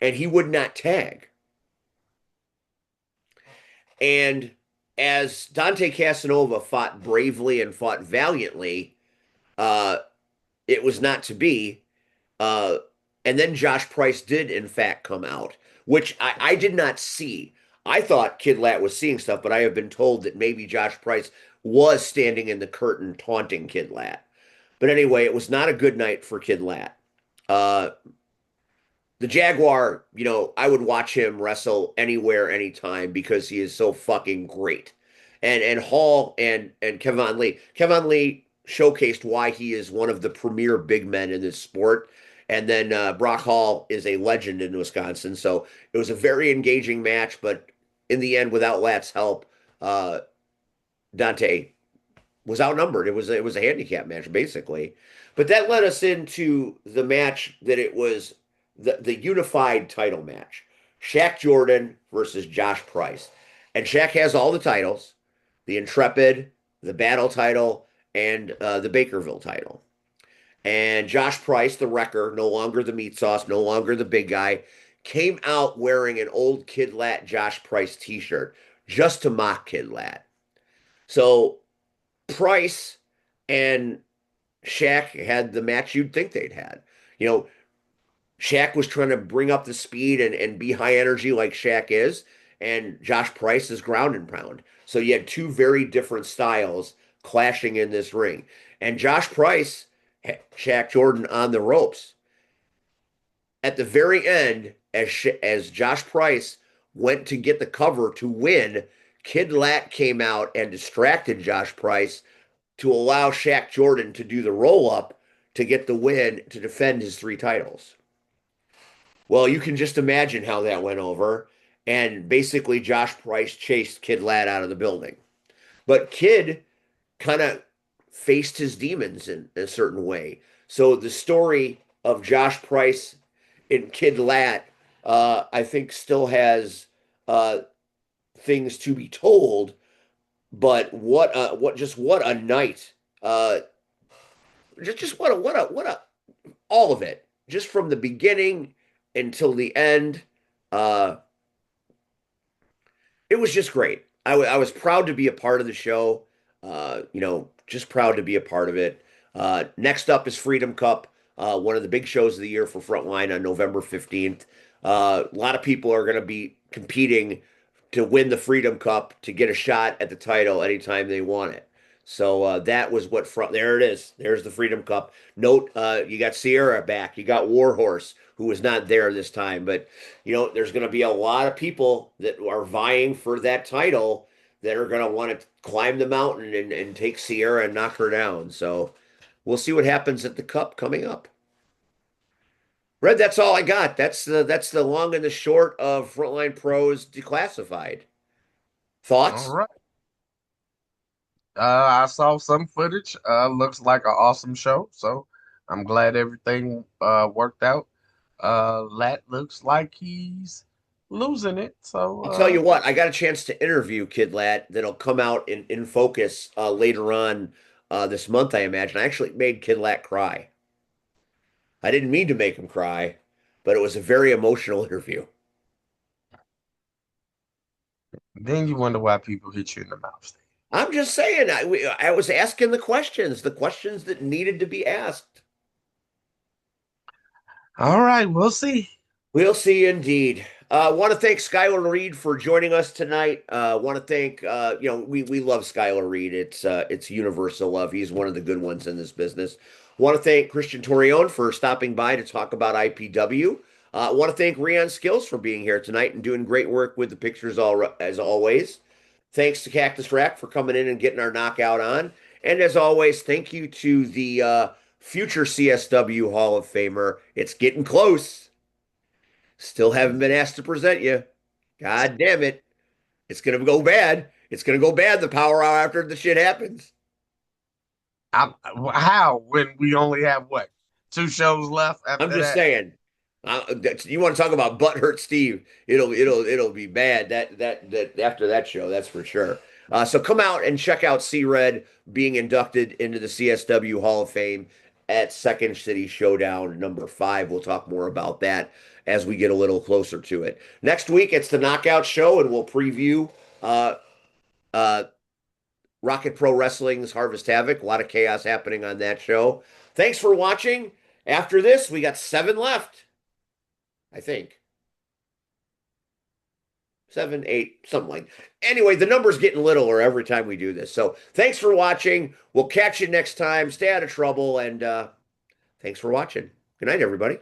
Speaker 1: and he would not tag. And as Dante Casanova fought bravely and fought valiantly, uh, it was not to be. Uh, and then Josh Price did, in fact, come out, which I did not see. I thought Kid Lat was seeing stuff, but I have been told that maybe Josh Price was standing in the curtain taunting Kid Lat. But anyway, it was not a good night for Kid Lat. Uh, the Jaguar, I would watch him wrestle anywhere, anytime, because he is so fucking great. and Hall and Kevin Lee. Kevin Lee showcased why he is one of the premier big men in this sport. And then Brock Hall is a legend in Wisconsin. So it was a very engaging match, but in the end, without Lat's help, uh, Dante was outnumbered. It was a handicap match basically. But that led us into the match that it was the unified title match. Shaq Jordan versus Josh Price. And Shaq has all the titles, the Intrepid, the Battle title, and the Bakerville title. And Josh Price, the wrecker, no longer the meat sauce, no longer the big guy, came out wearing an old Kid Lat Josh Price t-shirt just to mock Kid Lat. So Price and Shaq had the match you'd think they'd had. You know, Shaq was trying to bring up the speed and be high energy like Shaq is, and Josh Price is ground and pound. So you had two very different styles clashing in this ring. And Josh Price had Shaq Jordan on the ropes. At the very end, as Josh Price went to get the cover to win, Kid Lat came out and distracted Josh Price to allow Shaq Jordan to do the roll up to get the win to defend his three titles. Well, you can just imagine how that went over. And basically, Josh Price chased Kid Lat out of the building. But Kid kind of faced his demons in a certain way. So the story of Josh Price and Kid Lat, I think, still has things to be told. But what a night! Just what a all of it, just from the beginning until the end. Uh, it was just great. I was proud to be a part of the show. Just proud to be a part of it. Next up is Freedom Cup, one of the big shows of the year for Frontline on November 15th. A lot of people are going to be competing to win the Freedom Cup to get a shot at the title anytime they want it. So that was what front. There it is. There's the Freedom Cup. Note, you got Sierra back. You got Warhorse, who was not there this time. But there's going to be a lot of people that are vying for that title that are going to want to climb the mountain and take Sierra and knock her down. So we'll see what happens at the Cup coming up. Red, that's all I got. That's the long and the short of Frontline Pros Declassified.
Speaker 5: All
Speaker 1: Thoughts?
Speaker 5: right. I saw some footage. Looks like an awesome show. So I'm glad everything worked out. Lat looks like he's losing it. So
Speaker 1: I'll tell you what, I got a chance to interview Kid Lat that'll come out in focus later on this month, I imagine. I actually made Kid Lat cry. I didn't mean to make him cry, but it was a very emotional interview.
Speaker 5: then you wonder why people hit you in the mouth.
Speaker 1: I'm just saying, I was asking the questions that needed to be asked.
Speaker 5: All right, we'll see.
Speaker 1: We'll see indeed. Want to thank Skylar Reed for joining us tonight. Want to thank we love Skylar Reed. It's universal love. He's one of the good ones in this business. Want to thank Christian Torione for stopping by to talk about IPW. Want to thank Rion Skills for being here tonight and doing great work with the pictures as always. Thanks to Cactus Rack for coming in and getting our knockout on. And as always, thank you to the future CSW Hall of Famer. It's getting close. Still haven't been asked to present you. God damn it. It's going to go bad. It's going to go bad the power hour after the shit happens.
Speaker 5: How when we only have what, 2 shows left after
Speaker 1: I'm just
Speaker 5: that?
Speaker 1: saying. You want to talk about butthurt Steve? It'll be bad that after that show, that's for sure. So come out and check out C Red being inducted into the CSW Hall of Fame at Second City Showdown #5. We'll talk more about that as we get a little closer to it. Next week it's the Knockout Show, and we'll preview Rocket Pro Wrestling's Harvest Havoc. A lot of chaos happening on that show. Thanks for watching. After this, we got 7 left. I think 7, 8, something like. Anyway, the number's getting littler every time we do this. So thanks for watching. We'll catch you next time. Stay out of trouble, and thanks for watching. Good night, everybody.